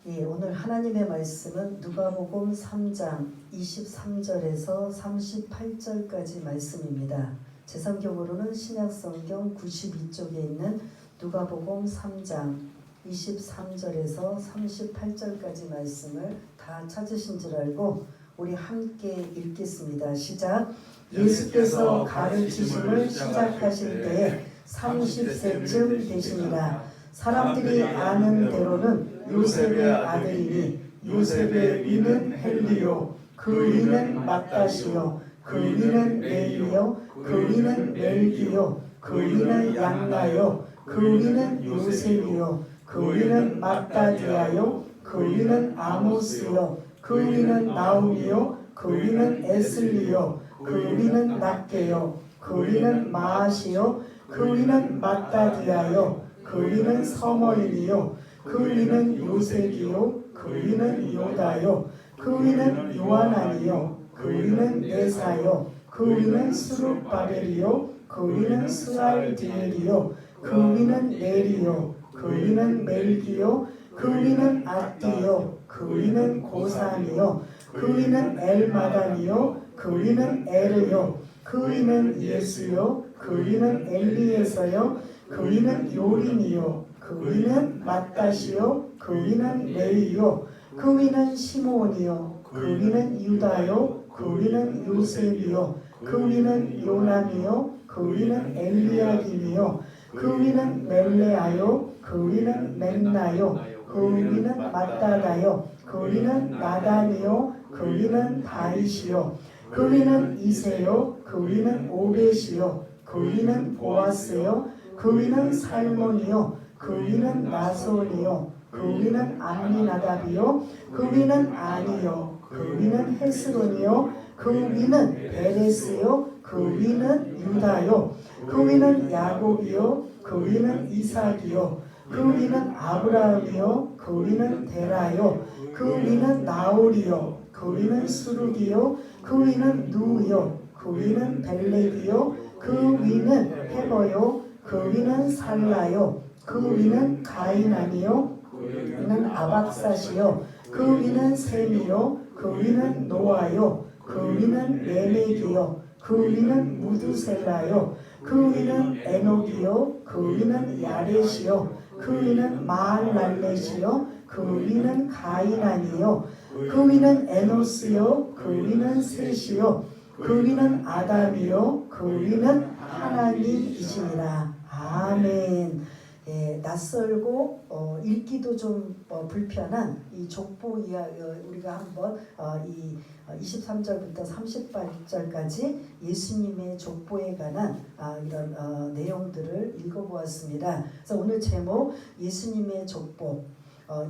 예, 오늘 하나님의 말씀은 누가복음 3장 23절에서 38절까지 말씀입니다. 제 성경으로는 신약성경 92쪽에 있는 누가복음 3장 23절에서 38절까지 말씀을 다 찾으신 줄 알고 우리 함께 읽겠습니다. 시작. 예수께서 가르치심을 시작하실 때에 30세쯤 되시니라. 사람들이 아는 대로는 요셉의 아들이니 요셉의 위는 헬리요, 그 위는 맏다시요, 그 위는 레위요, 그 위는 멜기요, 그 위는 양나요, 그 위는 요셉이요, 그 위는 맏다디아요, 그 위는 아모스요, 그 위는 나움이요, 그 위는 에슬리요, 그 위는 낫게요, 그 위는 마아시요, 그 위는 맏다디아요, 그 위는 서머인이요, 그 위는 요셉이요, 그 위는 요다요, 그 위는 요하나니요, 그 위는 네사요, 그 위는 스룹바벨이요, 그 위는 스알디엘이요, 그 위는 네리요, 그 위는 멜기요, 그 위는 앗디요, 그 위는 고산이요, 그 위는 엘마단이요, 그 위는 에르요, 그 위는 예수요, 그 위는 엘리에서요, 그 위는 요림이요, 그 위는 맏다시요, 그 위는 레위요, 그 위는 시므온이요, 그 위는 유다요, 그 위는 요셉이요, 그 위는 요남이요, 그 위는 엘리야김이요, 그 위는 멜레아요, 그 위는 멘나요, 그 위는 맏다다요, 그 위는 나단이요, 그 위는 다윗이요, 그 위는 이세요, 그 위는 오벳이요, 그 위는 보아스요, 그 위는 살몬이요, 그 위는 나손이요, 그 위는 암미나답이요, 그 위는 아니요, 그 위는 헤스론이요, 그 위는 베레스요, 그 위는 유다요, 그 위는 야곱이요, 그 위는 이삭이요, 그 위는 아브라함이요, 그 위는 데라요, 그 위는 나홀이요, 그 위는 수룩이요, 그 위는 누요, 그 위는 벨렉이요, 그 위는 헤버요, 그 위는 살라요, 그 위는 가이나니요, 그 위는 아박사시요, 그 위는 셈이요, 그 위는 노아요, 그 위는 레멕이요, 그 위는 무드셀라요, 그 위는 에녹이요, 그 위는 야렛이요, 그 위는 마할랄렛이요, 그 위는 가이나니요, 그 위는 에노스요, 그 위는 셋이요, 그 위는 아담이요, 그 위는 하나님이시니라. 아멘. 예, 낯설고 읽기도 좀 불편한 이 족보 이야기 우리가 한번 이 23절부터 38절까지 예수님의 족보에 관한 이런 내용들을 읽어보았습니다. 그래서 오늘 제목 예수님의 족보.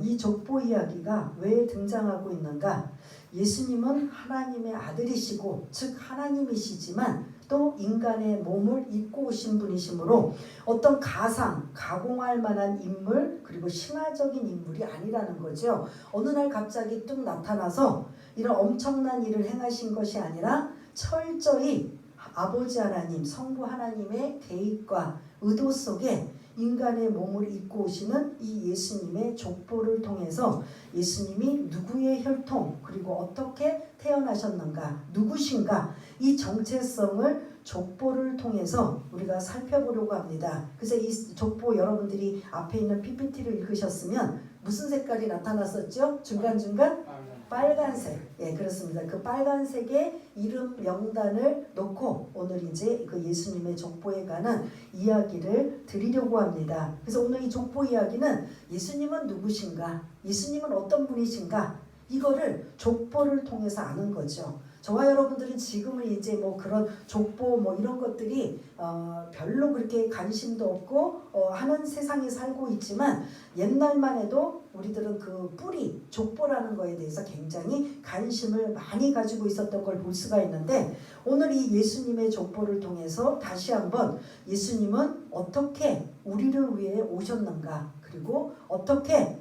이 족보 이야기가 왜 등장하고 있는가? 예수님은 하나님의 아들이시고 즉 하나님이시지만 또 인간의 몸을 입고 오신 분이시므로 어떤 가공할 만한 인물 그리고 신화적인 인물이 아니라는 거죠. 어느 날 갑자기 뚝 나타나서 이런 엄청난 일을 행하신 것이 아니라 철저히 아버지 하나님, 성부 하나님의 계획과 의도 속에 인간의 몸을 입고 오시는 이 예수님의 족보를 통해서 예수님이 누구의 혈통 그리고 어떻게 태어나셨는가, 누구신가 이 정체성을 족보를 통해서 우리가 살펴보려고 합니다. 그래서 이 족보 여러분들이 앞에 있는 PPT를 읽으셨으면 무슨 색깔이 나타났었죠? 중간중간? 빨간색. 예, 그렇습니다. 그 빨간색의 이름 명단을 놓고 오늘 이제 그 예수님의 족보에 관한 이야기를 드리려고 합니다. 그래서 오늘 이 족보 이야기는 예수님은 누구신가? 예수님은 어떤 분이신가? 이거를 족보를 통해서 아는 거죠. 저와 여러분들은 지금은 이제 뭐 그런 족보 뭐 이런 것들이 별로 그렇게 관심도 없고 하는 세상에 살고 있지만 옛날만 해도 우리들은 그 뿌리 족보라는 거에 대해서 굉장히 관심을 많이 가지고 있었던 걸 볼 수가 있는데 오늘 이 예수님의 족보를 통해서 다시 한번 예수님은 어떻게 우리를 위해 오셨는가 그리고 어떻게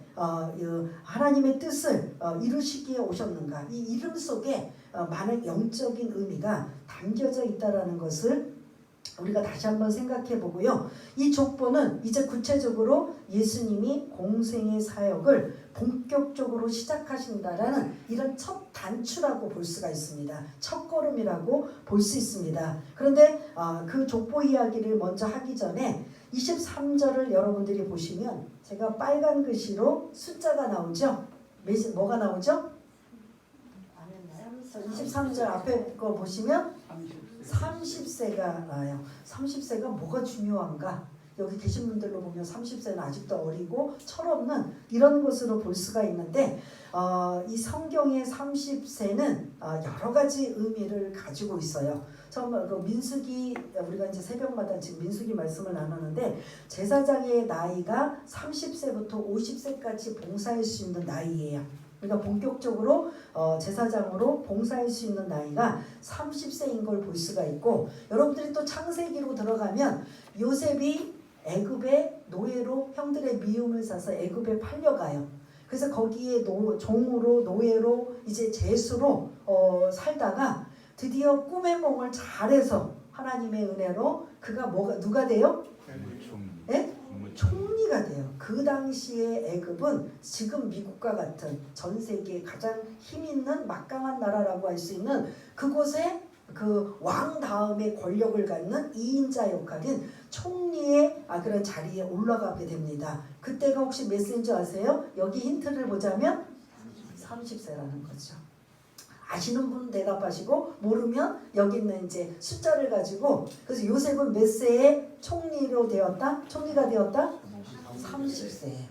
하나님의 뜻을 이루시기에 오셨는가 이 이름 속에 많은 영적인 의미가 담겨져 있다는 것을 우리가 다시 한번 생각해 보고요. 이 족보는 이제 구체적으로 예수님이 공생의 사역을 본격적으로 시작하신다라는 이런 첫 단추라고 볼 수가 있습니다. 첫 걸음이라고 볼 수 있습니다. 그런데 그 족보 이야기를 먼저 하기 전에 23절을 여러분들이 보시면 제가 빨간 글씨로 숫자가 나오죠? 뭐가 나오죠? 23절 앞에 거 보시면 30세가 나와요. 30세가 뭐가 중요한가? 여기 계신 분들로 보면 30세는 아직도 어리고 철없는 이런 것으로 볼 수가 있는데 이 성경의 30세는 여러 가지 의미를 가지고 있어요. 처음 그 민수기 우리가 이제 새벽마다 지금 민수기 말씀을 나누는데 제사장의 나이가 30세부터 50세까지 봉사할 수 있는 나이예요. 그러니까 본격적으로 제사장으로 봉사할 수 있는 나이가 30세인 걸 볼 수가 있고 여러분들이 또 창세기로 들어가면 요셉이 애굽의 노예로 형들의 미움을 사서 애굽에 팔려가요. 그래서 거기에 종으로 노예로 이제 제수로 살다가 드디어 꿈의 몽을 잘해서 하나님의 은혜로 그가 누가 돼요? 네? 총리가 돼요. 그 당시에 애굽은 지금 미국과 같은 전 세계에 가장 힘 있는 막강한 나라라고 할 수 있는 그곳에 그 왕 다음에 권력을 갖는 2인자 역할인 총리의 그런 자리에 올라가게 됩니다. 그때가 혹시 몇 세인 줄 아세요? 여기 힌트를 보자면 30세라는 거죠. 아시는 분 대답하시고 모르면 여기 있는 이제 숫자를 가지고 그래서 요셉은 몇 세에 총리가 되었다? 30세예요.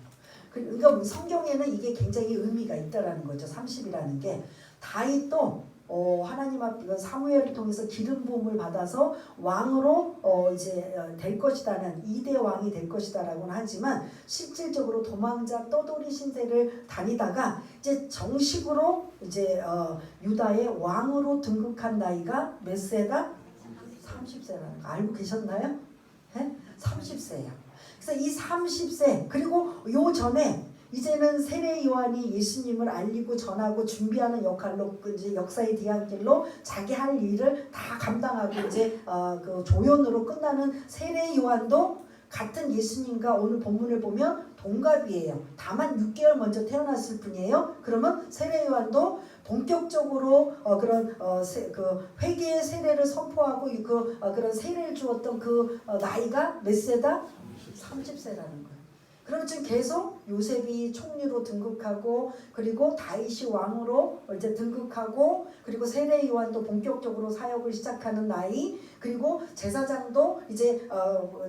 그러니까 성경에는 이게 굉장히 의미가 있다라는 거죠. 30이라는 게. 다윗도 하나님 앞에 사무엘을 통해서 기름 부음을 받아서 왕으로 이제 될 것이다는 2대 왕이 될 것이다라고는 하지만 실질적으로 도망자 떠돌이 신세를 다니다가 이제 정식으로 이제 유다의 왕으로 등극한 나이가 몇 세다? 30세라는 거 알고 계셨나요? 네? 30세예요. 그래서 이 30세 그리고 요 전에 이제는 세례 요한이 예수님을 알리고 전하고 준비하는 역할로 이제 역사의 뒤안길로 자기 할 일을 다 감당하고 이제 그 조연으로 끝나는 세례 요한도 같은 예수님과 오늘 본문을 보면 동갑이에요. 다만 6개월 먼저 태어났을 뿐이에요. 그러면 세례 요한도 본격적으로 그런 그 회개의 세례를 선포하고 그런 세례를 주었던 그 나이가 몇 세다? 30세라는 거예요. 그러면 지금 계속 요셉이 총리로 등극하고 그리고 다윗이 왕으로 이제 등극하고 그리고 세례 요한도 본격적으로 사역을 시작하는 나이 그리고 제사장도 이제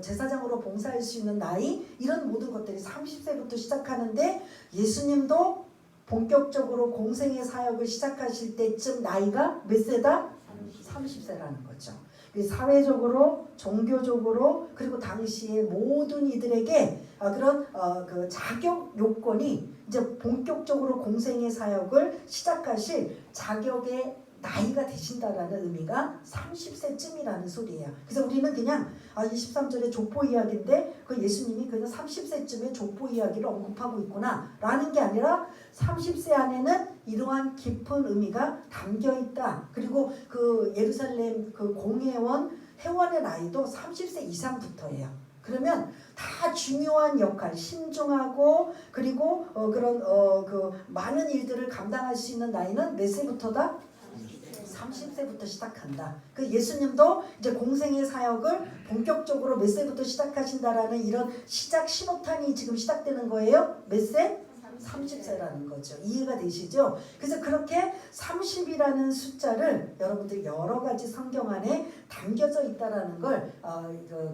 제사장으로 봉사할 수 있는 나이 이런 모든 것들이 30세부터 시작하는데 예수님도 본격적으로 공생의 사역을 시작하실 때쯤 나이가 몇 세다? 30세라는 거죠. 사회적으로, 종교적으로 그리고 당시의 모든 이들에게 그런 그 자격 요건이 이제 본격적으로 공생의 사역을 시작하실 자격의 나이가 되신다라는 의미가 30세쯤이라는 소리예요. 그래서 우리는 그냥 23절의 족보 이야기인데 그 예수님이 그냥 30세쯤의 족보 이야기를 언급하고 있구나 라는 게 아니라 30세 안에는 이러한 깊은 의미가 담겨 있다. 그리고 그 예루살렘 그 공회원 회원의 나이도 30세 이상부터예요. 그러면 다 중요한 역할, 신중하고 그리고 그런 그 많은 일들을 감당할 수 있는 나이는 몇 세부터다? 30세부터 시작한다. 그 예수님도 이제 공생의 사역을 본격적으로 몇 세부터 시작하신다라는 이런 시작 신호탄이 지금 시작되는 거예요. 몇 세? 30세라는 거죠. 이해가 되시죠? 그래서 그렇게 30이라는 숫자를 여러분들 여러 가지 성경 안에 담겨져 있다라는 걸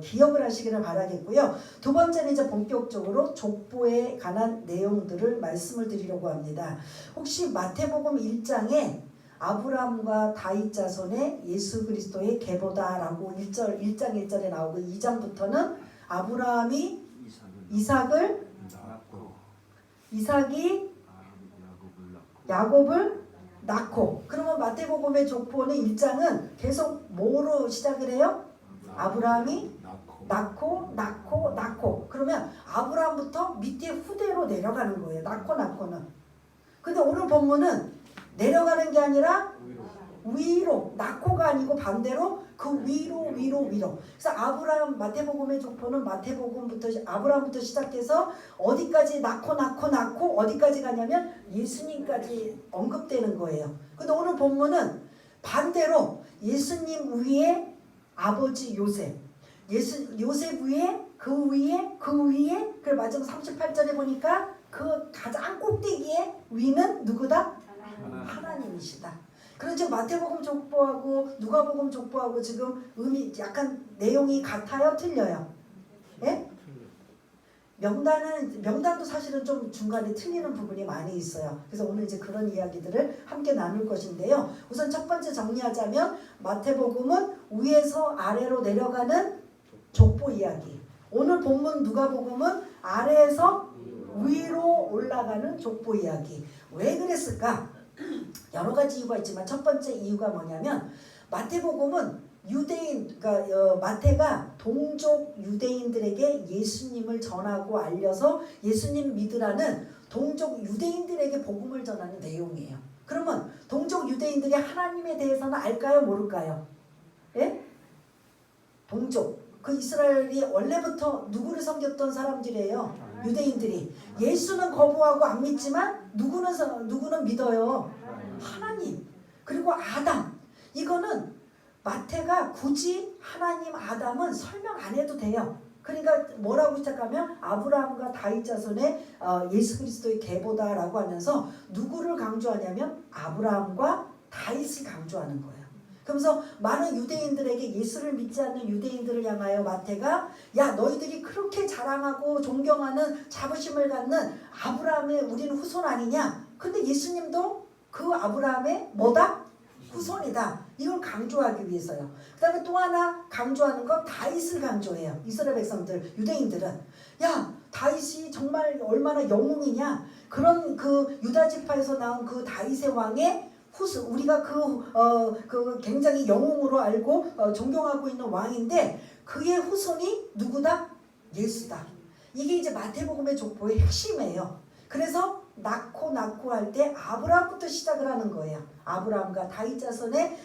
기억을 하시기를 바라겠고요. 두 번째는 이제 본격적으로 족보에 관한 내용들을 말씀을 드리려고 합니다. 혹시 마태복음 1장에 아브라함과 다윗 자손의 예수 그리스도의 계보다라고 1장 1절에 나오고 2장부터는 아브라함이 이삭이 야곱을 낳고 그러면 마태복음의 족보는 1장은 계속 뭐로 시작을 해요? 아브라함이 낳고 그러면 아브라함부터 밑에 후대로 내려가는 거예요. 낳고는. 근데 오늘 본문은 내려가는 게 아니라 위로, 낳고가 아니고 반대로 그 위로. 그래서 아브라함, 마태복음의 족보는 마태복음부터 아브라함부터 시작해서 어디까지 낳고 어디까지 가냐면 예수님까지 언급되는 거예요. 근데 오늘 본문은 반대로 예수님 위에 아버지 요셉, 요셉 위에 그 위에 그 마지막 38절에 보니까 그 가장 꼭대기에 위는 누구다? 하나님이시다. 그래서 지금 마태복음 족보하고 누가복음 족보하고 지금 약간 내용이 같아요? 틀려요? 예? 명단도 사실은 좀 중간에 틀리는 부분이 많이 있어요. 그래서 오늘 이제 그런 이야기들을 함께 나눌 것인데요. 우선 첫 번째 정리하자면 마태복음은 위에서 아래로 내려가는 족보 이야기. 오늘 본문 누가복음은 아래에서 위로 올라가는 족보 이야기. 왜 그랬을까? 여러 가지 이유가 있지만 첫 번째 이유가 뭐냐면 마태복음은 유대인, 그러니까 마태가 동족 유대인들에게 예수님을 전하고 알려서 예수님 믿으라는 동족 유대인들에게 복음을 전하는 내용이에요. 그러면 동족 유대인들이 하나님에 대해서는 알까요? 모를까요? 예? 동족. 그 이스라엘이 원래부터 누구를 섬겼던 사람들이에요? 유대인들이. 예수는 거부하고 안 믿지만 누구는 믿어요? 하나님. 그리고 아담. 이거는 마태가 굳이 하나님 아담은 설명 안 해도 돼요. 그러니까 뭐라고 시작하면 아브라함과 다윗 자손의 예수 그리스도의 계보다라고 하면서 누구를 강조하냐면 아브라함과 다윗을 강조하는 거예요. 그러면서 많은 유대인들에게 예수를 믿지 않는 유대인들을 향하여 마태가 야 너희들이 그렇게 자랑하고 존경하는 자부심을 갖는 아브라함의 우리는 후손 아니냐? 근데 예수님도 그 아브라함의 뭐다? 후손이다. 이걸 강조하기 위해서요. 그 다음에 또 하나 강조하는 건 다윗을 강조해요. 이스라엘 백성들, 유대인들은 야 다윗이 정말 얼마나 영웅이냐. 그런 그 유다 지파에서 나온 그 다윗의 왕의 후손, 우리가 그 굉장히 영웅으로 알고 존경하고 있는 왕인데 그의 후손이 누구다? 예수다. 이게 이제 마태복음의 족보의 핵심이에요. 그래서 낳고 할 때 아브라함부터 시작을 하는 거예요. 아브라함과 다윗 자손의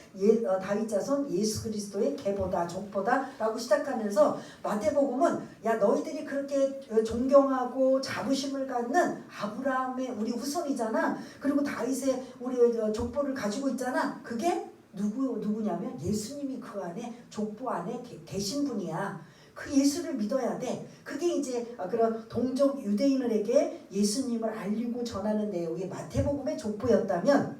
다윗 자손 예수 그리스도의 계보다 족보다라고 시작하면서 마태복음은 야 너희들이 그렇게 존경하고 자부심을 갖는 아브라함의 우리 후손이잖아. 그리고 다윗의 우리 족보를 가지고 있잖아. 그게 누구냐면 예수님이 그 안에 족보 안에 계신 분이야. 그 예수를 믿어야 돼. 그게 이제 그런 동족 유대인들에게 예수님을 알리고 전하는 내용이 마태복음의 족보였다면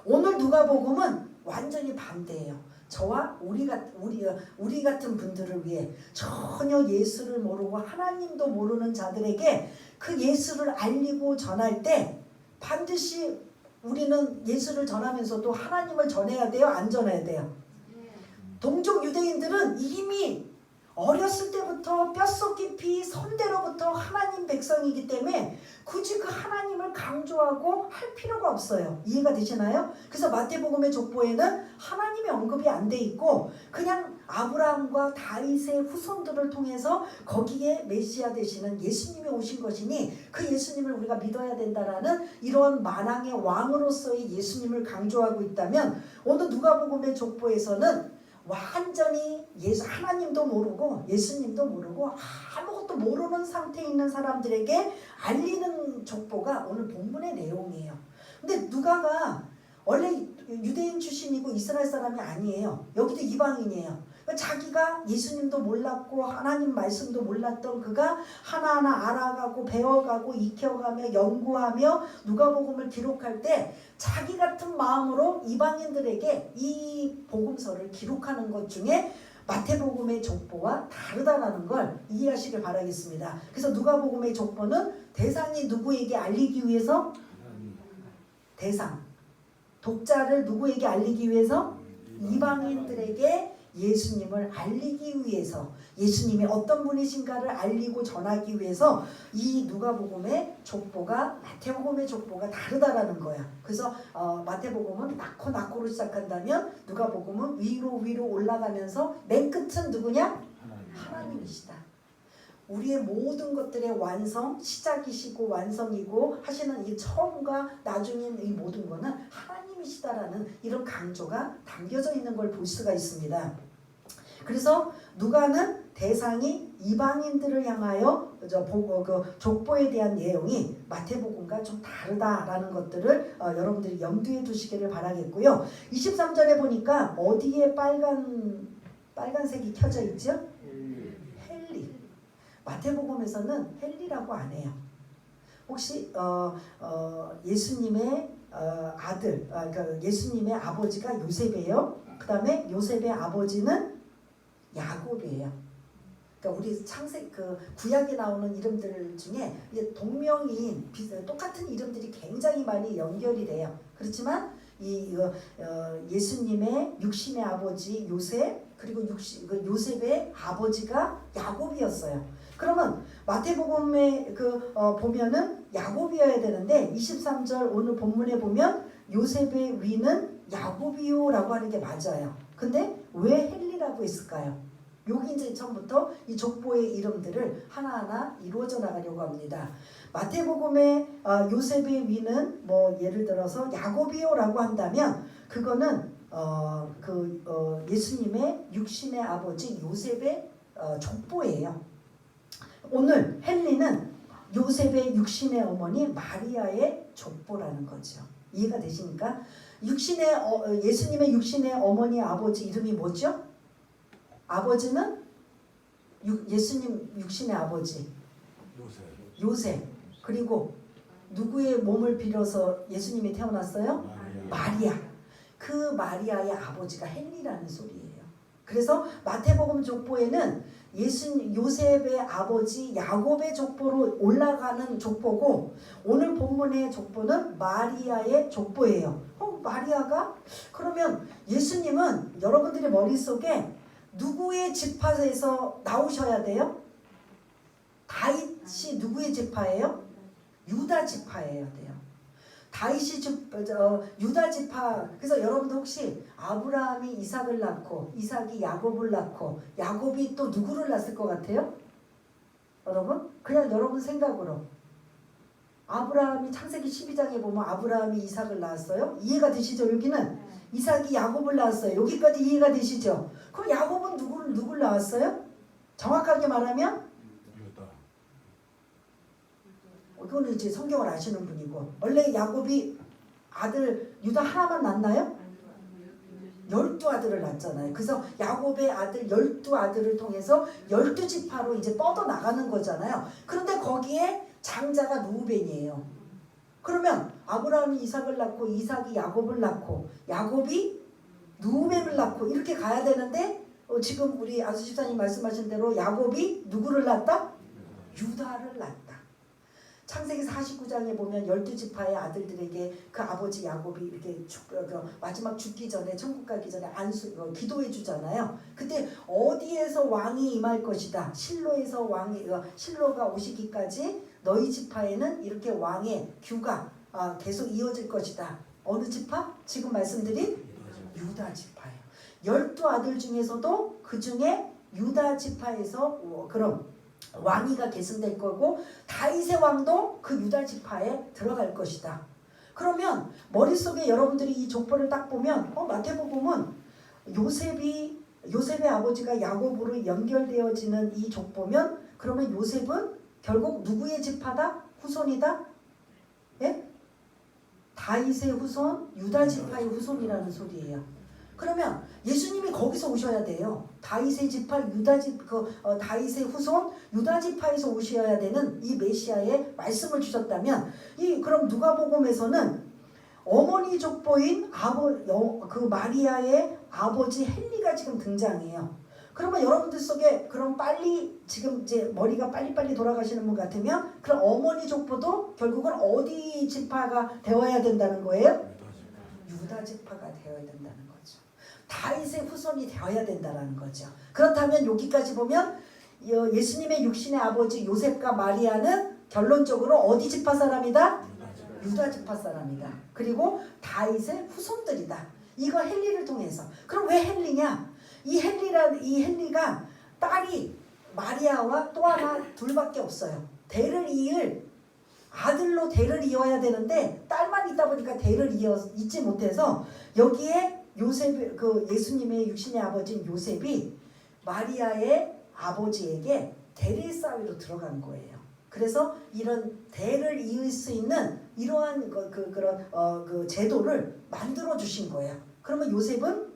오늘 누가복음은 완전히 반대예요. 저와 우리 같은 분들을 위해 전혀 예수를 모르고 하나님도 모르는 자들에게 그 예수를 알리고 전할 때 반드시 우리는 예수를 전하면서도 하나님을 전해야 돼요? 안 전해야 돼요? 동족 유대인들은 이미 어렸을 때부터 뼛속 깊이 선대로부터 하나님 백성이기 때문에 굳이 그 하나님을 강조하고 할 필요가 없어요. 이해가 되시나요? 그래서 마태복음의 족보에는 하나님의 언급이 안 돼 있고 그냥 아브라함과 다윗의 후손들을 통해서 거기에 메시아 되시는 예수님이 오신 것이니 그 예수님을 우리가 믿어야 된다라는 이러한 만왕의 왕으로서의 예수님을 강조하고 있다면 오늘 누가복음의 족보에서는 완전히 하나님도 모르고 예수님도 모르고 아무것도 모르는 상태에 있는 사람들에게 알리는 족보가 오늘 본문의 내용이에요. 근데 누가가 원래 유대인 출신이고 이스라엘 사람이 아니에요. 여기도 이방인이에요. 자기가 예수님도 몰랐고 하나님 말씀도 몰랐던 그가 하나하나 알아가고 배워가고 익혀가며 연구하며 누가복음을 기록할 때 자기 같은 마음으로 이방인들에게 이 복음서를 기록하는 것 중에 마태복음의 족보와 다르다라는 걸 이해하시길 바라겠습니다. 그래서 누가복음의 족보는 대상이 누구에게 알리기 위해서 대상 독자를 누구에게 알리기 위해서 이방인들에게 예수님을 알리기 위해서 예수님이 어떤 분이신가를 알리고 전하기 위해서 이 누가복음의 족보가 마태복음의 족보가 다르다라는 거야. 그래서 마태복음은 낳고로 시작한다면 누가복음은 위로 올라가면서 맨 끝은 누구냐? 하나님이시다. 우리의 모든 것들의 완성, 시작이시고 완성이고 하시는 이 처음과 나중인 이 모든 거는 하나님이시다라는 이런 강조가 담겨져 있는 걸 볼 수가 있습니다. 그래서 누가는 대상이 이방인들을 향하여 족보에 대한 내용이 마태복음과 좀 다르다라는 것들을 여러분들이 염두에 두시기를 바라겠고요. 23절에 보니까 어디에 빨간색이 켜져 있죠? 헨리. 마태복음에서는 헨리라고 안 해요. 혹시 예수님의 아들, 그러니까 예수님의 아버지가 요셉이에요. 그 다음에 요셉의 아버지는 야곱이에요. 그러니까 우리 창세 구약에 나오는 이름들 중에 동명이인 똑같은 이름들이 굉장히 많이 연결이 돼요. 그렇지만 예수님의 육신의 아버지 요셉 그리고 요셉의 아버지가 야곱이었어요. 그러면 마태복음에 보면은 야곱이어야 되는데 23절 오늘 본문에 보면 요셉의 위는 야곱이요라고 하는 게 맞아요. 근데 왜 헨리라고 했을까요? 여기 이제 처음부터 이 족보의 이름들을 하나하나 이루어져 나가려고 합니다. 마태복음의 요셉의 위는 뭐 예를 들어서 야곱이요라고 한다면 그거는 예수님의 육신의 아버지 요셉의 족보예요. 오늘 헨리는 요셉의 육신의 어머니 마리아의 족보라는 거죠. 이해가 되십니까? 예수님의 육신의 어머니 아버지 이름이 뭐죠? 아버지는 예수님 육신의 아버지 요셉. 그리고 누구의 몸을 빌어서 예수님이 태어났어요? 마리아. 그 마리아의 아버지가 헨리라는 소리예요. 그래서 마태복음 족보에는 요셉의 아버지 야곱의 족보로 올라가는 족보고 오늘 본문의 족보는 마리아의 족보예요. 마리아가? 그러면 예수님은 여러분들의 머릿속에 누구의 지파에서 나오셔야 돼요? 다윗이 누구의 지파예요? 유다 지파예요 돼요. 다윗이 유다 지파. 그래서 여러분들 혹시 아브라함이 이삭을 낳고 이삭이 야곱을 낳고 야곱이 또 누구를 낳았을 것 같아요? 여러분? 그냥 여러분 생각으로 아브라함이 창세기 12장에 보면 아브라함이 이삭을 낳았어요. 이해가 되시죠? 여기는 이삭이 야곱을 낳았어요. 여기까지 이해가 되시죠? 그럼 야곱은 누구를 낳았어요? 정확하게 말하면 이거는 이제 성경을 아시는 분이고 원래 야곱이 아들 유다 하나만 낳나요? 12아들을 낳잖아요. 그래서 야곱의 아들 12아들을 통해서 12지파로 이제 뻗어나가는 거잖아요. 그런데 거기에 장자가 루벤이에요. 그러면 아브라함이 이삭을 낳고 이삭이 야곱을 낳고 야곱이 루벤을 낳고 이렇게 가야 되는데 지금 우리 안수 집사님 말씀하신 대로 야곱이 누구를 낳았다? 유다를 낳았다. 창세기 49장에 보면 12지파의 아들들에게 그 아버지 야곱이 이렇게 마지막 죽기 전에 천국 가기 전에 기도해 주잖아요. 그때 어디에서 왕이 임할 것이다. 실로에서 실로가 오시기까지 너희 지파에는 이렇게 왕의 규가 계속 이어질 것이다. 어느 지파? 지금 말씀드린 유다 지파예요. 12아들 중에서도 그 중에 유다 지파에서 그럼 왕위가 계승될 거고 다윗의 왕도 그 유다 지파에 들어갈 것이다. 그러면 머릿속에 여러분들이 이 족보를 딱 보면 마태복음은 요셉의 아버지가 야곱으로 연결되어지는 이 족보면 그러면 요셉은 결국 누구의 지파다? 후손이다? 예? 다윗의 후손, 유다 지파의 후손이라는 소리예요. 그러면 예수님이 거기서 오셔야 돼요. 다윗의 지파, 다윗의 후손, 유다 지파에서 오셔야 되는 이 메시아의 말씀을 주셨다면, 그럼 누가복음에서는 어머니 족보인 그 마리아의 아버지 헨리가 지금 등장해요. 그러면 여러분들 속에 그럼 빨리 지금 이제 머리가 빨리빨리 돌아가시는 분 같으면 그럼 어머니 족보도 결국은 어디 지파가 되어야 된다는 거예요? 유다 지파가 되어야 된다는 거죠. 다윗의 후손이 되어야 된다는 거죠. 그렇다면 여기까지 보면 예수님의 육신의 아버지 요셉과 마리아는 결론적으로 어디 지파 사람이다? 유다 지파 사람이다. 그리고 다윗의 후손들이다. 이거 헨리를 통해서. 그럼 왜 헨리냐? 이 헨리가 딸이 마리아와 또 하나 둘밖에 없어요. 대를 이을 아들로 대를 이어야 되는데 딸만 있다 보니까 대를 잇지 못해서 여기에 요셉 그 예수님의 육신의 아버지인 요셉이 마리아의 아버지에게 대릴 사위로 들어간 거예요. 그래서 이런 대를 이을 수 있는 이러한 그런 제도를 만들어 주신 거예요. 그러면 요셉은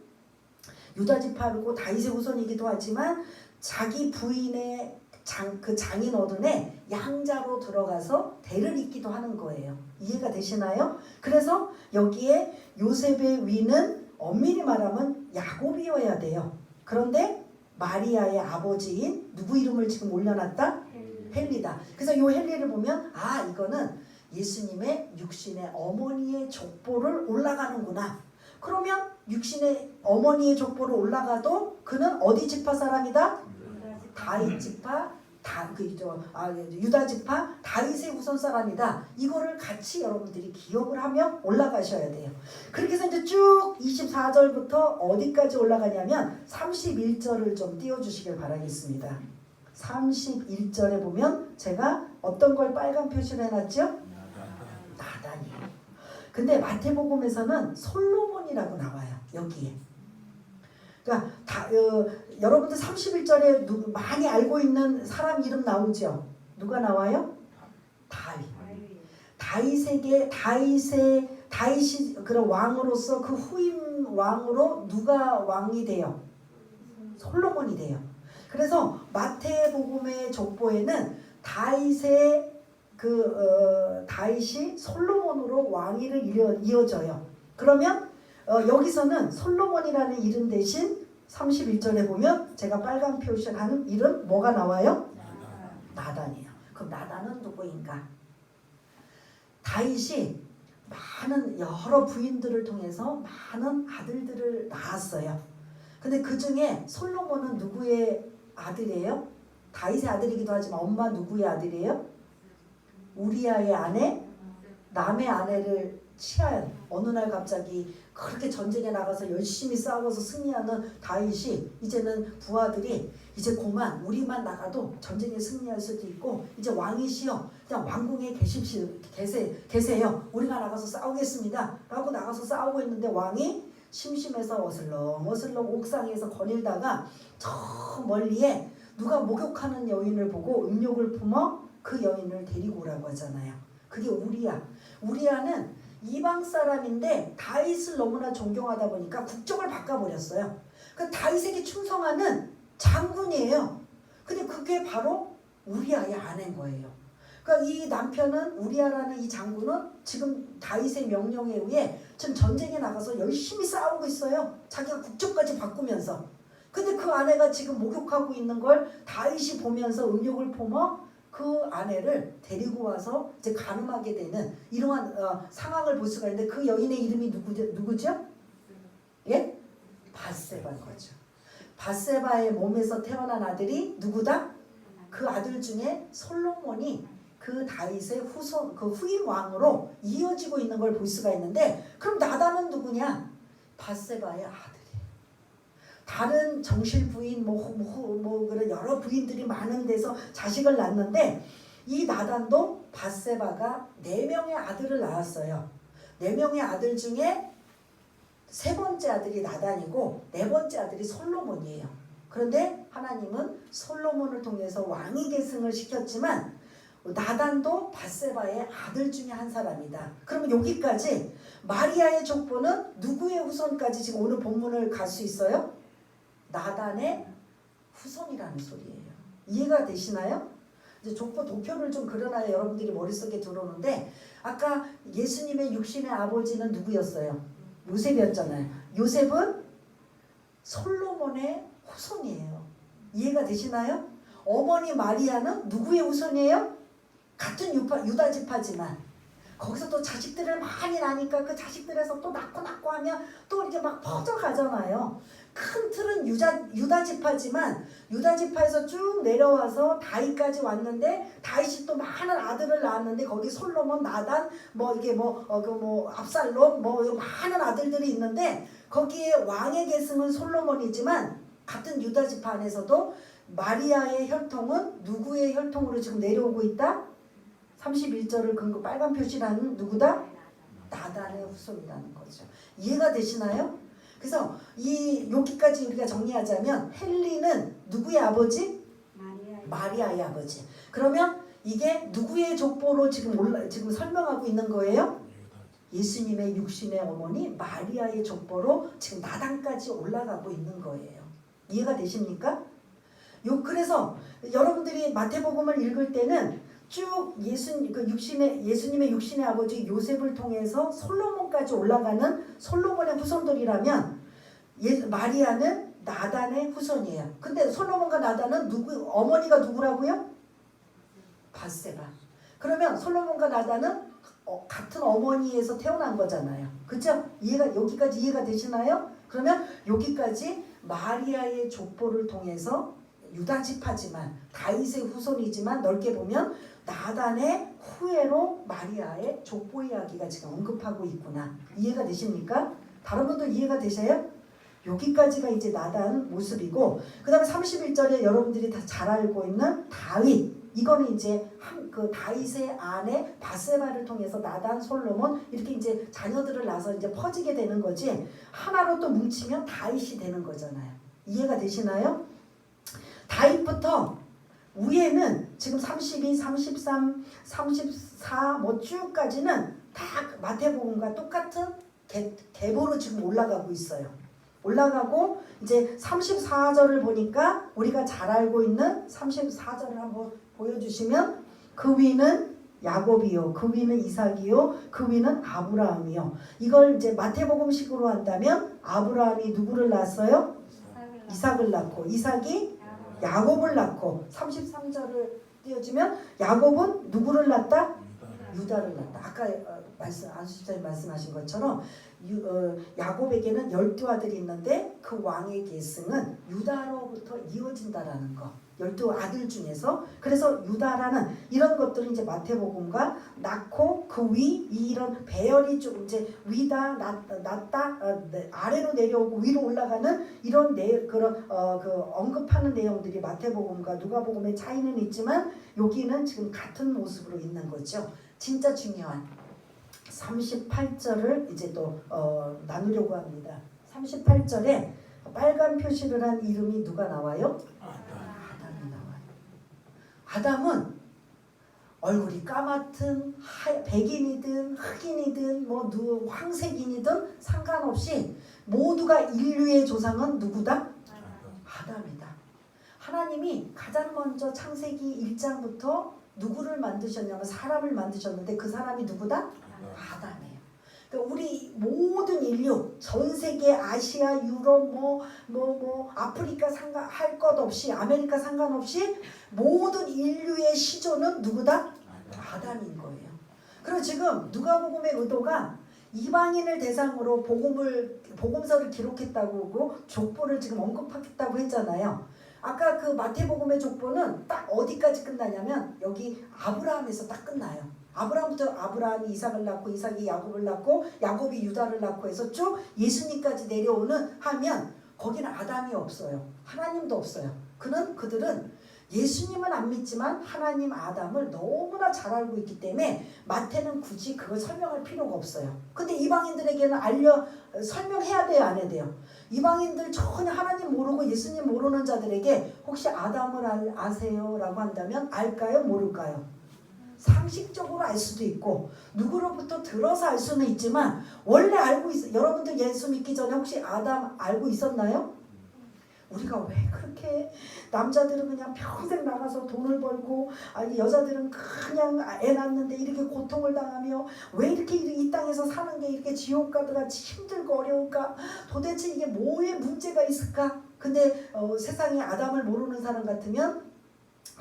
유다 지파고 다윗의 후손이기도 하지만 자기 부인의 장인 어른의 양자로 들어가서 대를 잇기도 하는 거예요. 이해가 되시나요? 그래서 여기에 요셉의 위는 엄밀히 말하면 야곱이어야 돼요. 그런데 마리아의 아버지인 누구 이름을 지금 올려놨다? 헬리다. 그래서 이 헬리를 보면 아 이거는 예수님의 육신의 어머니의 족보를 올라가는구나. 그러면 육신의 어머니의 족보를 올라가도 그는 어디 지파 사람이다? 다윗 지파, 유다 지파, 다윗의 후손 사람이다. 이거를 같이 여러분들이 기억을 하며 올라가셔야 돼요. 그렇게 해서 이제 쭉 24절부터 어디까지 올라가냐면 31절을 좀 띄워주시길 바라겠습니다. 31절에 보면 제가 어떤 걸 빨간 표시를 해놨죠? 나단이에요. 근데 마태복음에서는 솔로몬이라고 나와요. 여기에. 그러니까 여러분들 31절에 많이 알고 있는 사람 이름 나오죠? 누가 나와요? 다윗. 다윗이 그런 왕으로서 그 후임 왕으로 누가 왕이 돼요? 솔로몬이 돼요. 그래서 마태복음의 족보에는 다윗이 솔로몬으로 왕위를 이어져요. 그러면 여기서는 솔로몬이라는 이름 대신 31절에 보면 제가 빨간 표시한 이름 뭐가 나와요? 나단이에요. 그럼 나단은 누구인가? 다윗이 많은 여러 부인들을 통해서 많은 아들들을 낳았어요. 근데 그 중에 솔로몬은 누구의 아들이에요? 다윗의 아들이기도 하지만 엄마 누구의 아들이에요? 우리아의 아내, 남의 아내를 취한 어느 날 갑자기 그렇게 전쟁에 나가서 열심히 싸워서 승리하는 다윗이 이제는 부하들이 이제 그만 우리만 나가도 전쟁에 승리할 수도 있고 이제 왕이시여 그냥 왕궁에 계세요. 우리가 나가서 싸우겠습니다. 라고 나가서 싸우고 있는데 왕이 심심해서 어슬렁 옥상에서 거닐다가 저 멀리에 누가 목욕하는 여인을 보고 음욕을 품어 그 여인을 데리고 오라고 하잖아요. 그게 우리야. 우리야는 이방 사람인데 다윗을 너무나 존경하다 보니까 국적을 바꿔버렸어요. 그 다윗에게 충성하는 장군이에요. 근데 그게 바로 우리아의 아내인 거예요. 그러니까 이 남편은 우리아라는 이 장군은 지금 다윗의 명령에 의해 지금 전쟁에 나가서 열심히 싸우고 있어요. 자기가 국적까지 바꾸면서. 근데 그 아내가 지금 목욕하고 있는 걸 다윗이 보면서 음욕을 품어 그 아내를 데리고 와서 이제 간음하게 되는 이러한 상황을 볼 수가 있는데 그 여인의 이름이 누구죠? 예? 밧세바인 거죠. 밧세바의 몸에서 태어난 아들이 누구다? 그 아들 중에 솔로몬이 그 다윗의 후임 왕으로 이어지고 있는 걸 볼 수가 있는데 그럼 나단은 누구냐? 밧세바의 아들이에요. 다른 정실 부인 그런 여러 부인들이 많은 데서 자식을 낳는데 이 나단도 밧세바가 4명의 아들을 낳았어요. 4명의 아들 중에 3번째 아들이 나단이고 4번째 아들이 솔로몬이에요. 그런데 하나님은 솔로몬을 통해서 왕위 계승을 시켰지만 나단도 밧세바의 아들 중에 한 사람이다. 그러면 여기까지 마리아의 족보는 누구의 후손까지 지금 오늘 본문을 갈 수 있어요? 나단의 후손이라는 소리예요. 이해가 되시나요? 이제 족보 도표를 좀 그려놔야 여러분들이 머릿속에 들어오는데 아까 예수님의 육신의 아버지는 누구였어요? 요셉이었잖아요. 요셉은 솔로몬의 후손이에요. 이해가 되시나요? 어머니 마리아는 누구의 후손이에요? 같은 유다 지파지만 거기서 또 자식들을 많이 낳으니까 그 자식들에서 또 낳고 하면 또 이렇게 막 퍼져가잖아요. 큰 틀은 유다 지파지만 유다 지파에서 쭉 내려와서 다윗까지 왔는데 다윗이 또 많은 아들을 낳았는데 거기 솔로몬, 나단, 압살롬, 많은 아들들이 있는데 거기에 왕의 계승은 솔로몬이지만 같은 유다 지파 안에서도 마리아의 혈통은 누구의 혈통으로 지금 내려오고 있다? 31절을 근거 빨간 표시라는 누구다? 나단의 후손이라는 거죠. 이해가 되시나요? 그래서 여기까지 우리가 정리하자면 헨리는 누구의 아버지? 마리아의 아버지. 그러면 이게 누구의 족보로 지금 설명하고 있는 거예요? 예수님의 육신의 어머니 마리아의 족보로 지금 나단까지 올라가고 있는 거예요. 이해가 되십니까? 그래서 여러분들이 마태복음을 읽을 때는 쭉 예수님의 육신의 아버지 요셉을 통해서 솔로몬까지 올라가는 솔로몬의 후손들이라면 마리아는 나단의 후손이에요. 근데 솔로몬과 나단은 어머니가 누구라고요? 밧세바. 그러면 솔로몬과 나단은 같은 어머니에서 태어난 거잖아요. 그렇죠? 여기까지 이해가 되시나요? 그러면 여기까지 마리아의 족보를 통해서 유다 지파지만 다윗의 후손이지만 넓게 보면 나단의 후예로 마리아의 족보 이야기가 지금 언급하고 있구나. 이해가 되십니까? 다른 분도 이해가 되세요? 여기까지가 이제 나단 모습이고, 그 다음에 31절에 여러분들이 다 잘 알고 있는 다윗, 이거는 이제 그 다윗의 아내 밧세바를 통해서 나단, 솔로몬 이렇게 이제 자녀들을 낳아서 이제 퍼지게 되는 거지, 하나로 또 뭉치면 다윗이 되는 거잖아요. 이해가 되시나요? 다윗부터 위에는 지금 32, 33, 34 뭐 쭉까지는 다 마태복음과 똑같은 계보로 지금 올라가고 있어요. 올라가고 이제 34절을 보니까 우리가 잘 알고 있는 34절을 한번 보여주시면, 그 위는 야곱이요, 그 위는 이삭이요, 그 위는 아브라함이요. 이걸 이제 마태복음식으로 한다면 아브라함이 누구를 낳았어요? 이삭을 낳고, 이삭이 야곱을 낳고, 33절을 띄워주면 야곱은 누구를 낳았다? 유다를 낳았다. 아까 안수집사님 말씀하신 것처럼 야곱에게는 12아들이 있는데 그 왕의 계승은 유다로부터 이어진다라는 거. 12아들 중에서. 그래서 유다라는 이런 것들은 이제 마태복음과 낳고 그 위, 이런 배열이 좀 이제 위다, 낮다, 아래로 내려오고 위로 올라가는 이런 그런 언급하는 내용들이 마태복음과 누가복음의 차이는 있지만 여기는 지금 같은 모습으로 있는 거죠. 진짜 중요한 38절을 이제 또 나누려고 합니다. 38절에 빨간 표시를 한 이름이 누가 나와요? 아담이 나와요. 아담은 얼굴이 까맣든 백인이든 흑인이든 황색인이든 상관없이 모두가 인류의 조상은 누구다? 아담이다. 하나님이 가장 먼저 창세기 1장부터 누구를 만드셨냐면 사람을 만드셨는데 그 사람이 누구다? 아담이에요. 그러니까 우리 모든 인류, 전 세계 아시아, 유럽, 아프리카 할 것 없이, 아메리카 상관없이 모든 인류의 시조는 누구다? 아담인 거예요. 그리고 지금 누가복음의 의도가 이방인을 대상으로 복음서를 기록했다고 족보를 지금 언급했다고 했잖아요. 아까 그 마태복음의 족보는 딱 어디까지 끝나냐면 여기 아브라함에서 딱 끝나요. 아브라함부터 아브라함이 이삭을 낳고, 이삭이 야곱을 낳고, 야곱이 유다를 낳고 해서 쭉 예수님까지 내려오는 하면 거기는 아담이 없어요. 하나님도 없어요. 그들은 예수님은 안 믿지만 하나님 아담을 너무나 잘 알고 있기 때문에 마태는 굳이 그걸 설명할 필요가 없어요. 근데 이방인들에게는 설명해야 돼요, 안 해야 돼요? 이방인들 전혀 하나님 모르고 예수님 모르는 자들에게 혹시 아담을 아세요? 라고 한다면 알까요? 모를까요? 상식적으로 알 수도 있고 누구로부터 들어서 알 수는 있지만 원래 알고 여러분들 예수 믿기 전에 혹시 아담 알고 있었나요? 우리가 왜 그렇게 남자들은 그냥 평생 나가서 돈을 벌고 여자들은 그냥 애 낳는데 이렇게 고통을 당하며 왜 이렇게 이 땅에서 사는 게 이렇게 지옥같이 힘들고 어려울까? 도대체 이게 뭐에 문제가 있을까? 근데 세상에 아담을 모르는 사람 같으면